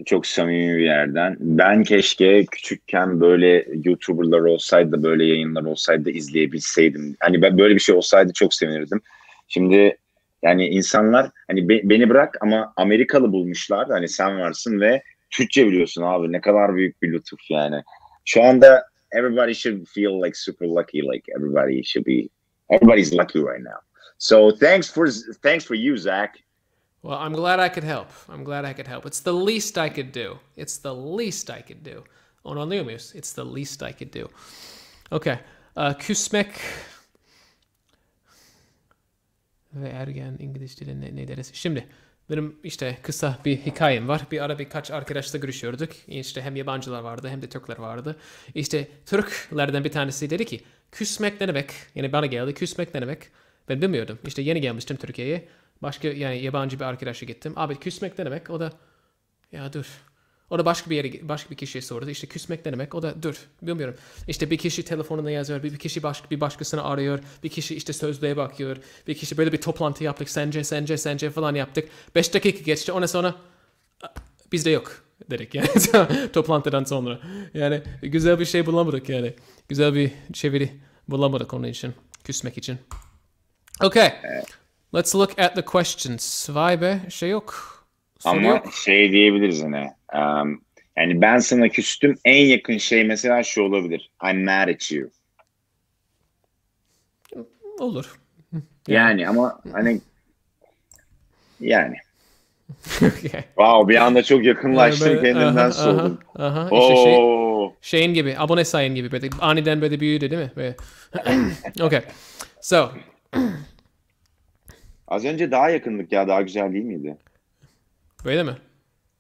Çok samimi bir yerden. Ben keşke küçükken böyle YouTuber'lar olsaydı da böyle yayınlar olsaydı da izleyebilseydim. Hani ben böyle bir şey olsaydı çok sevinirdim. Şimdi yani insanlar hani beni bırak ama Amerikalı bulmuşlar. Hani sen varsın ve Türkçe biliyorsun abi. Ne kadar büyük bir lütuf yani. Şu anda everybody should feel like super lucky. Like everybody's lucky right now. So thanks for you, Zach. Well, I'm glad I could help. It's the least I could do. Onu anlıyor muyuz? It's the least I could do. Okay. Küsmek ve ergen İngiliz dilinde ne deriz? Şimdi benim işte kısa bir hikayem var. Bir ara birkaç arkadaşla görüşüyorduk. İşte hem yabancılar vardı hem de Türkler vardı. İşte Türklerden bir tanesi dedi ki küsmek ne demek? Yani bana geldi küsmek ne demek? Ben bilmiyordum. İşte yeni gelmiştim Türkiye'ye. Başka yani yabancı bir arkadaşa gittim. Abi küsmek ne demek? O da ya dur. O da başka bir kişiye sordu. İşte küsmek ne demek? O da dur. Bilmiyorum. İşte bir kişi telefonuna yazıyor. Bir kişi bir başkasını arıyor. Bir kişi işte sözlüğe bakıyor. Bir kişi böyle bir toplantı yaptık. Sence falan yaptık. 5 dakika geçti. Ondan sonra bizde yok dedik yani. Toplantıdan sonra. Yani güzel bir şey bulamadık yani. Güzel bir çeviri bulamadık onun için. Küsmek için. Okay. Let's look at the questions. Vay be, şey yok. Soru ama yok. şey diyebiliriz yine. Yani ben sana küstüm. En yakın şey mesela şu olabilir. I'm mad at you. Olur. Yani ama hani yani. Okay. Wow, bir anda çok yakınlaştım, kendimden soğudum. İşte şeyin gibi, abone sayın gibi böyle aniden böyle büyüdü değil mi? Böyle. Okay. So. Az önce daha yakındık ya, daha güzel değil miydi? Böyle mi?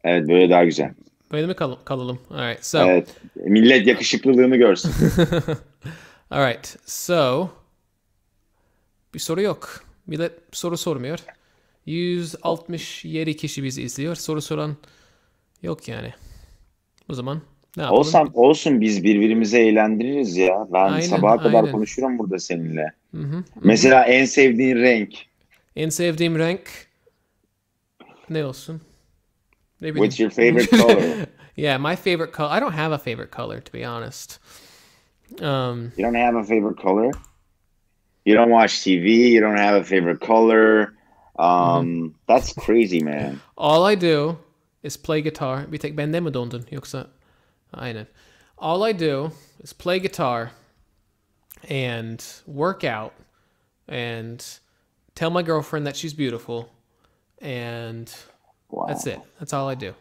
Evet, böyle daha güzel. Böyle mi kalalım? Alright, so. Evet, millet yakışıklılığını görsün. Alright, so. Bir soru yok. Millet soru sormuyor. 167 kişi bizi izliyor. Soru soran yok yani. O zaman ne yapalım? Olsun, biz birbirimizi eğlendiririz ya. Ben sabaha kadar konuşurum burada seninle. Mesela en sevdiğin renk? En sevdiğim renk ne olsun? Ne What's your favorite color? Yeah, my favorite color. I don't have a favorite color, to be honest. You don't have a favorite color? You don't watch TV? You don't have a favorite color? That's crazy, man. All I do is play guitar. Bir tek bende mi dondun yoksa? Aynen. All I do is play guitar and work out and tell my girlfriend that she's beautiful, and that's it. That's all I do.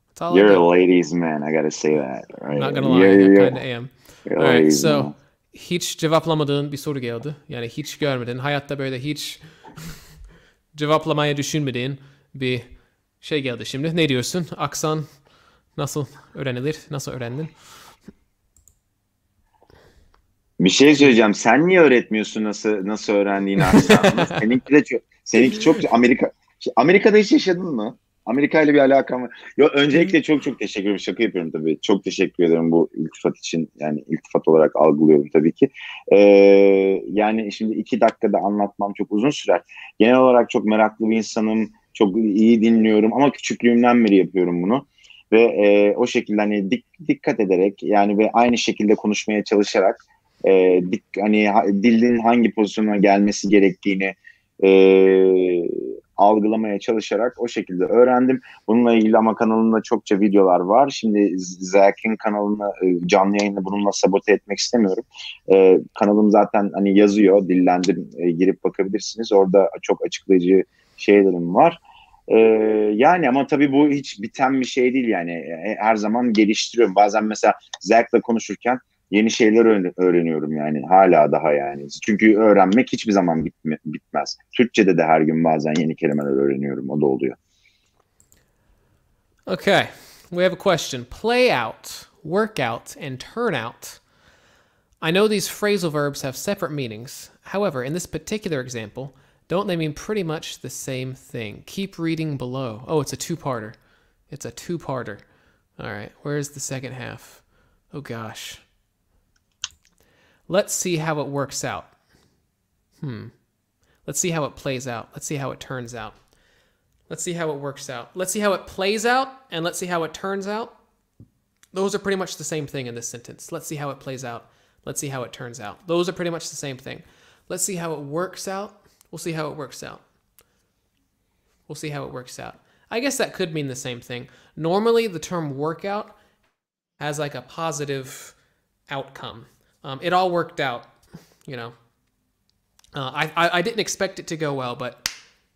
That's all You're I do. a ladies' man. I gotta say that. Right? I'm not gonna lie, I kind of am. All right, so man. Hiç cevaplamadığın bir soru geldi. Yani hiç görmedin. Hayatta böyle hiç cevaplamaya düşünmediğin bir şey geldi şimdi. Ne diyorsun? Aksan nasıl öğrenilir? Nasıl öğrendin? Bir şey söyleyeceğim. Sen niye öğretmiyorsun nasıl öğrendiğini aksanını? Seninki çok Amerika'da hiç yaşadın mı? Amerika ile bir alakam var. Yo, öncelikle çok çok teşekkür ederim. Şaka yapıyorum tabii. Çok teşekkür ederim bu iltifat için. Yani iltifat olarak algılıyorum tabii ki. Ee, Yani şimdi 2 dakikada anlatmam çok uzun sürer. Genel olarak çok meraklı bir insanım. Çok iyi dinliyorum ama küçüklüğümden beri yapıyorum bunu. Ve o şekilde hani dikkat ederek yani ve aynı şekilde konuşmaya çalışarak hani dilin hangi pozisyona gelmesi gerektiğini e, algılamaya çalışarak o şekilde öğrendim. Bununla ilgili ama kanalımda çokça videolar var. Şimdi Zach'in kanalını canlı yayında bununla sabote etmek istemiyorum. Kanalım zaten hani yazıyor. Dillendim. Girip bakabilirsiniz. Orada çok açıklayıcı şeylerim var. Yani ama tabii bu hiç biten bir şey değil yani. Her zaman geliştiriyorum. Bazen mesela Zach'la konuşurken yeni şeyler öğreniyorum yani hala daha yani. Çünkü öğrenmek hiçbir zaman bitmez. Türkçe'de de her gün bazen yeni kelimeler öğreniyorum. O da oluyor. Okay, we have a question. Play out, work out, and turn out. I know these phrasal verbs have separate meanings. However, in this particular example, don't they mean pretty much the same thing? Keep reading below. Oh, it's a two-parter. It's a two-parter. All right, where's the second half? Oh, gosh. Let's see how it works out. Let's see how it plays out. Let's see how it turns out. Let's see how it works out. Let's see how it plays out, and let's see how it turns out. Those are pretty much the same thing in this sentence. Let's see how it plays out. Let's see how it turns out. Those are pretty much the same thing. Let's see how it works out. We'll see how it works out. We'll see how it works out. I guess that could mean the same thing. Normally, the term workout has like a positive outcome. It all worked out, you know. I didn't expect it to go well, but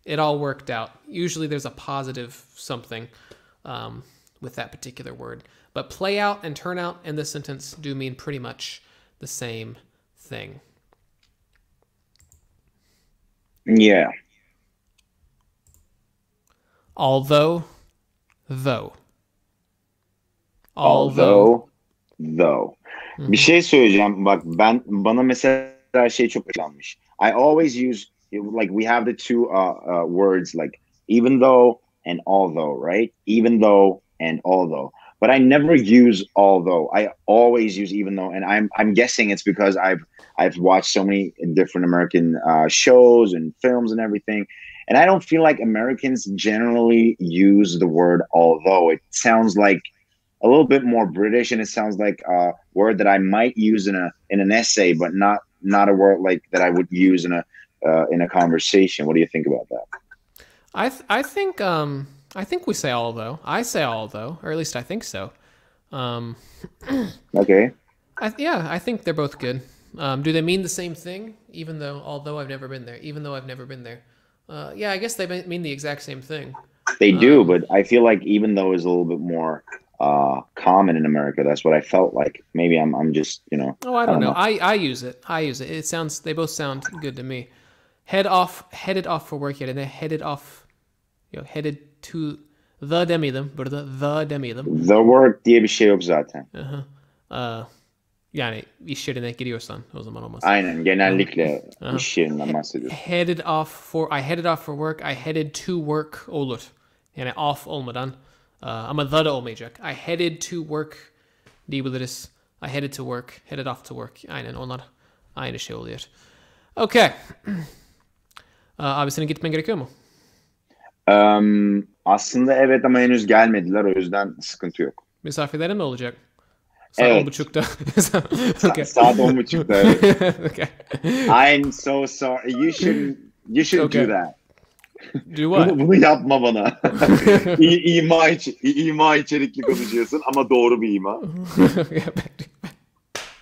it all worked out. Usually there's a positive something with that particular word. But play out and turn out in this sentence do mean pretty much the same thing. Yeah. Although, though. Although, though. Bir şey söyleyeceğim. Bak bana mesela şey çok açıklanmış. I always use like we have the two words like even though and although, right? Even though and although. But I never use although. I always use even though, and I'm guessing it's because I've watched so many different American shows and films and everything, and I don't feel like Americans generally use the word although. It sounds like a little bit more British, and it sounds like a word that I might use in an essay, but not a word like that I would use in a conversation. What do you think about that? I think we say although. I say although, or at least I think so. Okay. I think they're both good. Do they mean the same thing? Although I've never been there. Even though I've never been there. Yeah, I guess they mean the exact same thing. They do, but I feel like even though is a little bit more common in America. That's what I felt like. Maybe I'm just, you know. Oh, I don't know. I use it. They both sound good to me. Headed off for work yet, and then headed off, headed to the demedim. Burada the demedim. The work diye bir şey yok zaten. Yani iş yerine gidiyorsan o zaman olmaz. Aynen, genellikle iş yerinden bahsediyorsun. I headed off for work. I headed to work olur. Yani off olmadan ama the da olmayacak. I headed to work diyebiliriz. I headed to work. Headed off to work. Aynen onlar aynı şey oluyor. Okay. Abi senin gitmen gerekiyor mu? Aslında evet ama henüz gelmediler. O yüzden sıkıntı yok. Misafirlerin mi olacak? Saat Evet. 10.30'da. Okay. Saat 10.30'da evet. Okay. I'm so sorry. You shouldn't Okay. do that. Do what? Bunu yapma bana. İma içerikli konuşuyorsun ama doğru bir ima.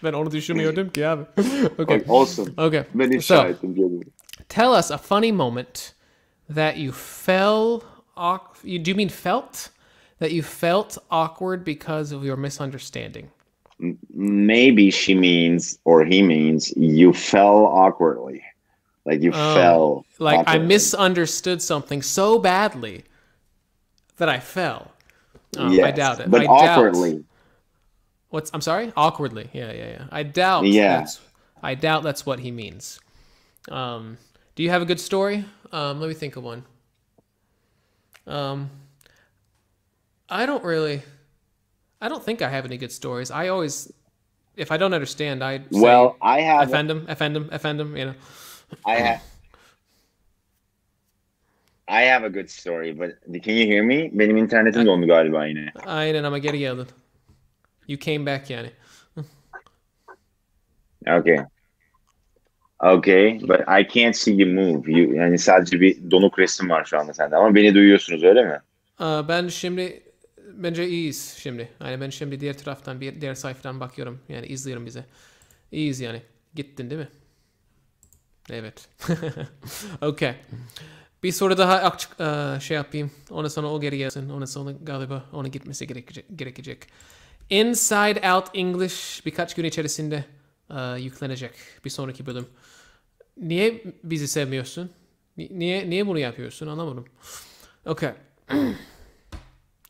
Ben onu düşünmüyordum ki abi. Okay. Olsun. Okay. Ben ifşa ettim canım. Tell us a funny moment that you felt. Do you mean felt? That you felt awkward because of your misunderstanding. Maybe she means or he means you fell awkwardly. Like you fell. Like awkwardly. I misunderstood something so badly that I fell. Yes, I doubt it. But awkwardly. I'm sorry? Awkwardly. Yeah. I doubt. Yeah. I doubt that's what he means. Do you have a good story? Let me think of one. I don't think I have any good stories. I always, if I don't understand, I say, Well, I have offend them, you know. I have a good story, but can you hear me? Benim internetim dondu galiba yine. Aynen ama geri geldin. You came back yani. Okay, but I can't see you move. Yani sadece bir donuk resim var şu anda sende ama beni duyuyorsunuz öyle mi? Ben şimdi bence iyiyiz şimdi. Yani ben şimdi diğer taraftan diğer sayfadan bakıyorum. Yani izliyorum bize. İyiyiz yani. Gittin değil mi? Evet. Okay. Bir soru daha açık şey yapayım. Ondan sonra o geri gelsin. Ondan sonra galiba ona gitmesi gerekecek. Inside Out English birkaç gün içerisinde yüklenecek. Bir sonraki bölüm. Niye bizi sevmiyorsun? Niye bunu yapıyorsun? Anlamadım. Okay.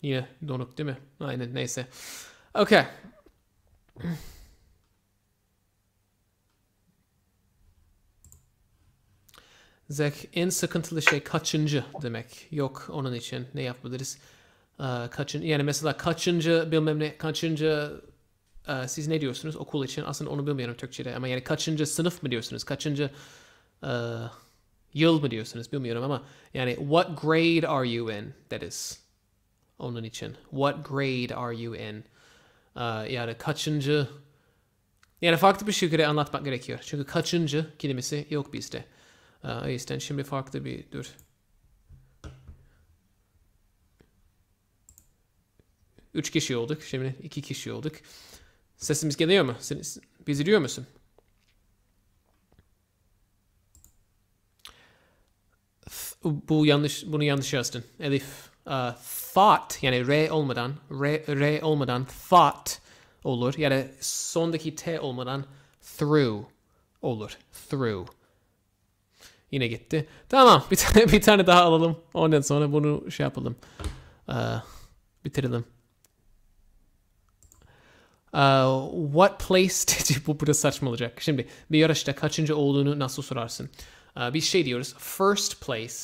Yine donuk değil mi? Aynen neyse. Okay. Zek en sıkıntılı şey kaçıncı demek. Yok onun için ne yapabiliriz? Yani mesela kaçıncı bilmem ne kaçıncı siz ne diyorsunuz okul için? Aslında onu bilmiyorum Türkçe'de ama yani kaçıncı sınıf mı diyorsunuz? Kaçıncı yıl mı diyorsunuz? Bilmiyorum ama yani what grade are you in? That is. Onun için. What grade are you in? Yani kaçıncı yani farklı bir şekilde anlatmak gerekiyor. Çünkü kaçıncı kelimesi yok bizde. O yüzden şimdi farklı bir dur. Üç kişi olduk. Şimdi 2 kişi olduk. Sesimiz geliyor mu? Bizi duyuyor musun? Bunu yanlış yazdın. Elif. Thought yani R olmadan thought olur. Yani sondaki T olmadan through olur. Through. Yine gitti. Tamam. Bir tane daha alalım. Ondan sonra bunu şey yapalım. Bitirelim. What place did you... Bu burada saçma olacak. Şimdi bir yarışta kaçıncı olduğunu nasıl sorarsın? Bir şey diyoruz. First place,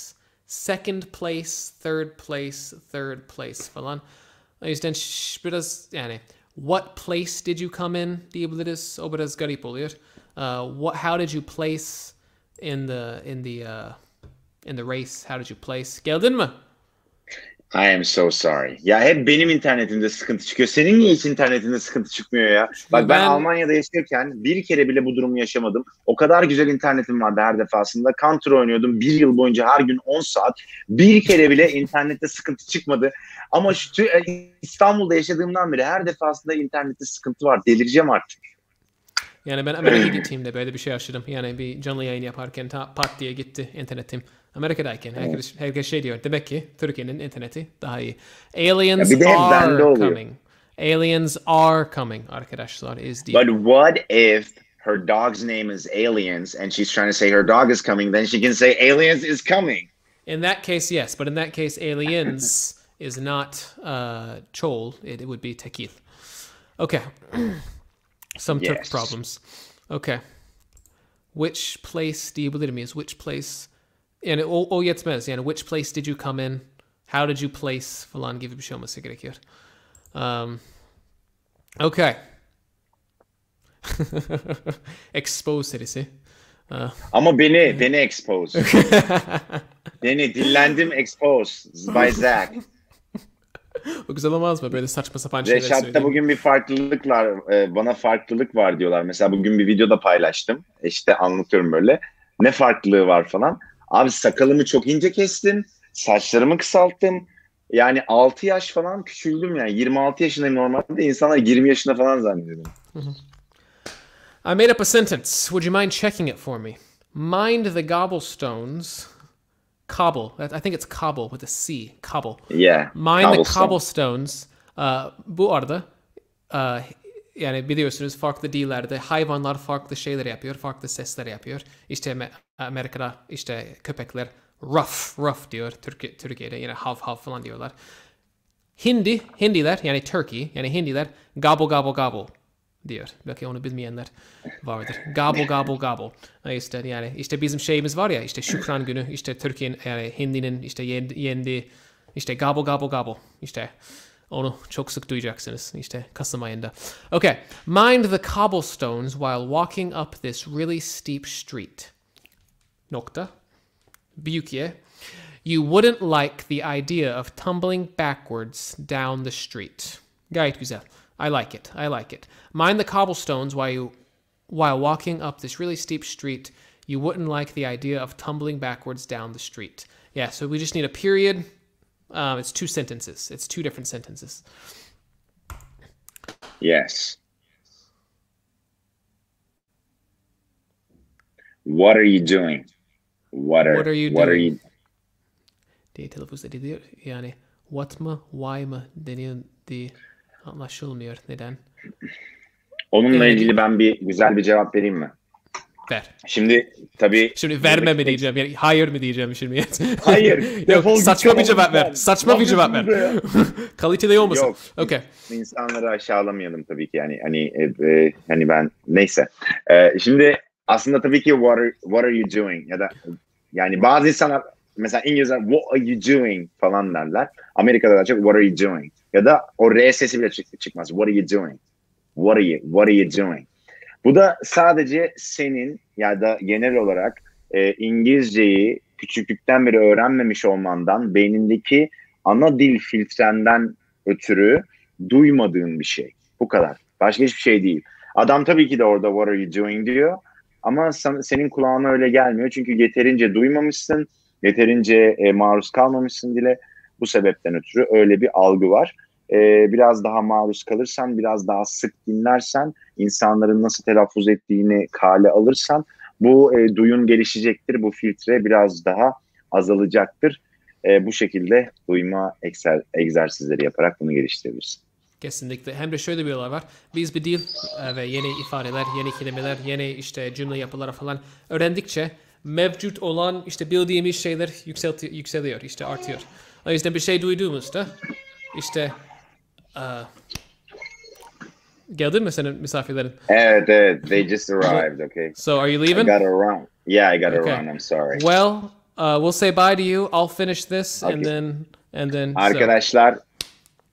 second place, third place falan. O yüzden biraz yani what place did you come in diyebiliriz. O biraz garip oluyor. How did you place in the race? How did you place? Geldin mi? I am so sorry. Ya hep benim internetimde sıkıntı çıkıyor. Senin niye hiç internetinde sıkıntı çıkmıyor ya? Bak ben Almanya'da yaşarken bir kere bile bu durumu yaşamadım. O kadar güzel internetim vardı her defasında. Counter oynuyordum 1 yıl boyunca her gün 10 saat. Bir kere bile internette sıkıntı çıkmadı. Ama İstanbul'da yaşadığımdan beri her defasında internette sıkıntı var. Delireceğim artık. Yani ben Amerika'ya gittiğimde böyle bir şey yaşadım. Yani bir canlı yayın yaparken pat diye gitti internetim. Amerika'dayken herkes şey diyor. Demek ki Türkiye'nin interneti daha iyi. Aliens are coming. Aliens are coming arkadaşlar. But what if her dog's name is Aliens and she's trying to say her dog is coming, then she can say Aliens is coming. In that case, yes. But in that case, Aliens is not çoğul. It would be tekil. Okay. Some Türk problems. Okay. Which place diyebilir miyiz? Which place... Yani o yetmez. Yani which place did you come in? How did you place? Falan gibi bir şey olması gerekiyor. Okay. Expose serisi. Ama beni expose. Beni Dillendim expose by Zach. O güzel olmaz mı? Böyle saçma sapan şeyler söyleyeyim. Reşat'ta bugün bir farklılık var. Bana farklılık var diyorlar. Mesela bugün bir videoda paylaştım. İşte anlatıyorum böyle. Ne farklılığı var falan. Abi sakalımı çok ince kestim. Saçlarımı kısalttım. Yani 6 yaş falan küçüldüm yani. 26 yaşındayım normalde. İnsanlar 20 yaşında falan zannediyorum. I made up a sentence. Would you mind checking it for me? Mind the cobblestones. Cobble. I think it's cobble with a C. Cobble. Yeah. Mind the cobblestones. Bu arada yani biliyorsunuz farklı dillerde hayvanlar farklı şeyler yapıyor, farklı sesler yapıyor. İşte Amerika'da işte köpekler rough diyor. Türkiye'de yine hav falan diyorlar. Hindiler yani Turkey yani Hindiler gobble diyor. Belki onu bilmeyenler vardır. Gobble. İşte yani işte bizim şeyimiz var ya işte Şükran günü işte Türkiye'nin yani Hindi'nin işte yendiği İşte gobble gobble gobble. İşte onu çok sık duyacaksınız. İşte Kasım ayında. Okay. Mind the cobblestones while walking up this really steep street. Nokta. Büyük ye. You wouldn't like the idea of tumbling backwards down the street. Gayet güzel. I like it. I like it. Mind the cobblestones while walking up this really steep street. You wouldn't like the idea of tumbling backwards down the street. Yeah, so we just need a period. It's two sentences. It's two different sentences. Yes. What are you doing? What are you doing? Diye telaffuz ediliyor. Yani what mı, why mı deniyor diye anlaşılmıyor. Neden? Onunla ilgili ben güzel bir cevap vereyim mi? Ver. Şimdi tabii... Şimdi verme mi diyeceğim? Yani hayır mı diyeceğim şimdi? Hayır. Yok, saçma bir cevap ver. Saçma bir cevap ver. Kaliteli olmasın. Yok. Okay. İnsanları aşağılamayalım tabii ki yani hani ben neyse. Şimdi aslında tabii ki what are you doing ya da yani bazı insanlar mesela İngilizler what are you doing falan derler. Amerika'da da çok what are you doing ya da o R sesi bile çıkmaz. What are you doing? What are you doing? Bu da sadece senin ya da genel olarak İngilizceyi küçüklükten beri öğrenmemiş olmandan, beynindeki ana dil filtrenden ötürü duymadığın bir şey. Bu kadar. Başka hiçbir şey değil. Adam tabii ki de orada what are you doing diyor ama senin kulağına öyle gelmiyor. Çünkü yeterince duymamışsın, yeterince maruz kalmamışsın dile. Bu sebepten ötürü öyle bir algı var. Biraz daha maruz kalırsan, biraz daha sık dinlersen, insanların nasıl telaffuz ettiğini kale alırsan bu duyun gelişecektir. Bu filtre biraz daha azalacaktır. Bu şekilde duyma egzersizleri yaparak bunu geliştirebilirsin. Kesinlikle. Hem de şöyle bir olay var. Biz bir dil ve yeni ifadeler, yeni kelimeler, yeni işte cümle yapıları falan öğrendikçe mevcut olan işte bildiğimiz şeyler yükseliyor, işte artıyor. O yüzden bir şey duyduğumuzda işte geldin mi senin misafirlerin? Evet. They just arrived, okay. So are you leaving? I gotta run. Yeah, I gotta run. I'm sorry. Well, we'll say bye to you. I'll finish this okay. and then. Arkadaşlar,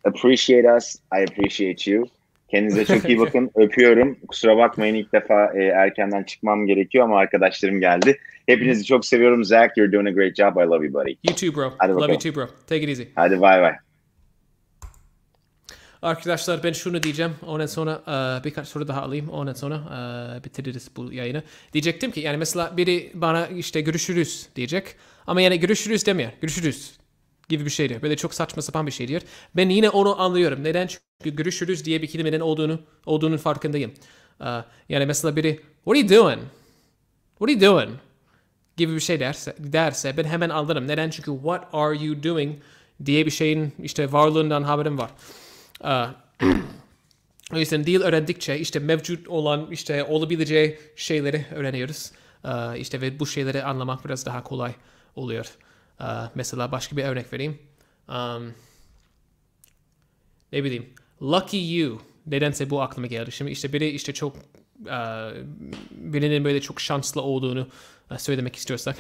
appreciate us. I appreciate you. Kendinize çok iyi bakın. Öpüyorum. Kusura bakmayın ilk defa erkenden çıkmam gerekiyor ama arkadaşlarım geldi. Hepinizi çok seviyorum. Zach, you're doing a great job. I love you, buddy. You too, bro. Hadi love bakalım. you too, bro. Take it easy. Hadi bye. Arkadaşlar ben şunu diyeceğim. Ondan sonra birkaç soru daha alayım. Ondan sonra bitiririz bu yayını. Diyecektim ki yani mesela biri bana işte görüşürüz diyecek. Ama yani görüşürüz demiyor. Görüşürüz gibi bir şey diyor. Böyle çok saçma sapan bir şey diyor. Ben yine onu anlıyorum. Neden? Çünkü görüşürüz diye bir kelimenin olduğunun farkındayım. Yani mesela biri what are you doing? What are you doing? Gibi bir şey derse ben hemen anlarım. Neden? Çünkü what are you doing diye bir şeyin işte varlığından haberim var. O yüzden dil öğrendikçe işte mevcut olan işte olabileceği şeyleri öğreniyoruz. İşte ve bu şeyleri anlamak biraz daha kolay oluyor. Mesela başka bir örnek vereyim. Ne bileyim. Lucky you. Nedense bu aklıma geldi. Şimdi işte biri işte çok birinin böyle çok şanslı olduğunu söylemek istiyorsak.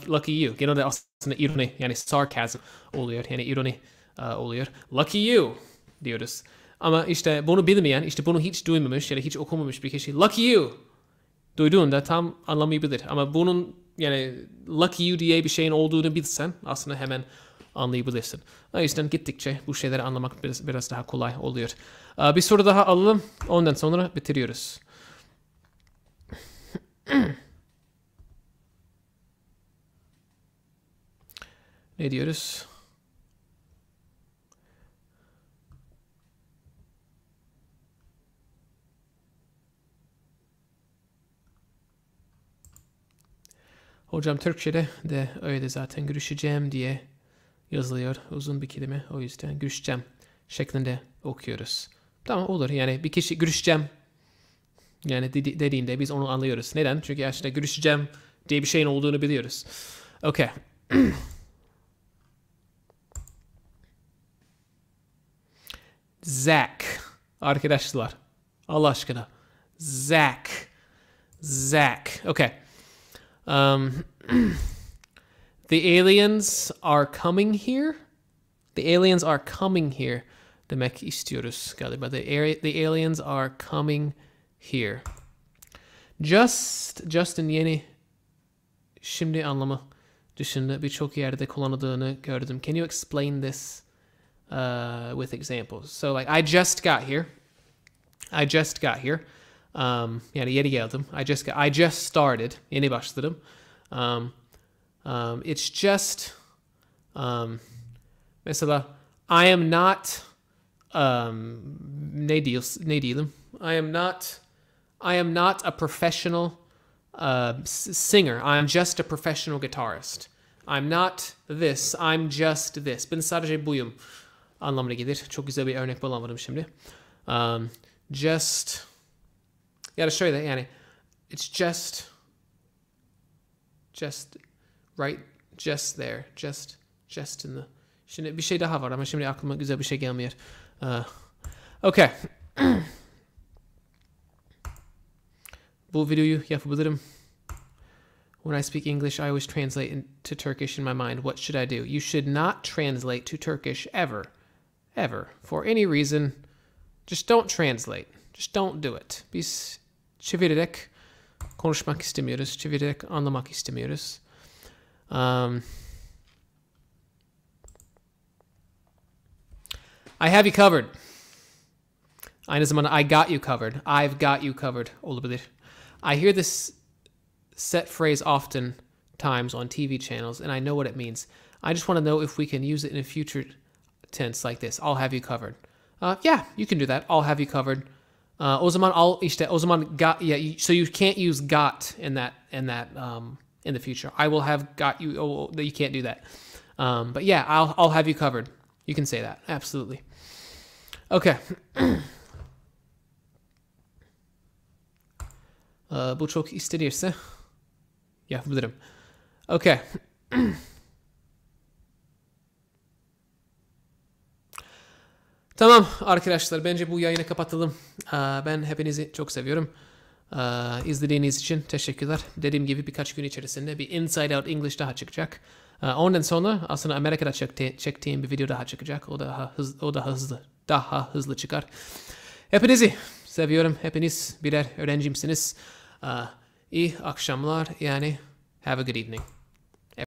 Lucky you. Genelde aslında ironi yani sarcasm oluyor. Yani ironi oluyor. Lucky you diyoruz. Ama işte bunu bilmeyen, işte bunu hiç duymamış ya da hiç okumamış bir kişi lucky you duyduğunda tam anlamayabilir. Ama bunun yani lucky you diye bir şeyin olduğunu bilsen aslında hemen anlayabilirsin. O yüzden gittikçe bu şeyleri anlamak biraz daha kolay oluyor. Bir soru daha alalım. Ondan sonra bitiriyoruz. Ne diyoruz? Hocam Türkçe'de de öyle zaten görüşeceğim diye yazılıyor. Uzun bir kelime. O yüzden görüşeceğim şeklinde okuyoruz. Tamam olur. Yani bir kişi görüşeceğim yani dediğinde biz onu anlıyoruz. Neden? Çünkü aslında görüşeceğim diye bir şeyin olduğunu biliyoruz. Okay. Zach. Arkadaşlar. Allah aşkına. Zach. Okay. The aliens are coming here. The aliens are coming here demek istiyoruz galiba. The aliens are coming here. Just'ın yeni şimdi anlamı dışında birçok yerde kullanıldığını gördüm. Can you explain this with examples? So like I just got here. Yani yeni geldim. I just started. Yeni başladım. It's just mesela I am not ne diyelim? I am not a professional singer. I'm just a professional guitarist. I'm not this. I'm just this. Ben sadece buyum anlamına gelir. Çok güzel bir örnek bulamadım şimdi. Just ya da şöyle yani it's just right just there. Just in the. Şimdi bir şey daha var ama şimdi aklıma güzel bir şey gelmiyor. Okay. Bu videoyu yapabilirim. When I speak English, I always translate into Turkish in my mind. What should I do? You should not translate to Turkish ever. Ever. For any reason, just don't translate. Just don't do it. Biz çevirerek konuşmak istemiyoruz. Çevirerek anlamak istemiyoruz. I have you covered. Aynı zamanda I got you covered. I've got you covered olabilir. I hear this set phrase often times on TV channels, and I know what it means. I just want to know if we can use it in a future tense like this. I'll have you covered. Yeah, you can do that. I'll have you covered. O zaman got, yeah, so you can't use got in the future. I will have got you. Oh, you can't do that. But yeah, I'll have you covered. You can say that. Absolutely. Okay. Bu çok istenirse yapabilirim. Okay. Tamam arkadaşlar, bence bu yayını kapatalım. Ben hepinizi çok seviyorum. İzlediğiniz için teşekkürler. Dediğim gibi birkaç gün içerisinde bir Inside Out English daha çıkacak. Ondan sonra aslında Amerika'da çektiğim bir video daha çıkacak. O daha hızlı çıkar. Hepinizi seviyorum. Hepiniz birer öğrencimsiniz. İyi akşamlar, yani have a good evening.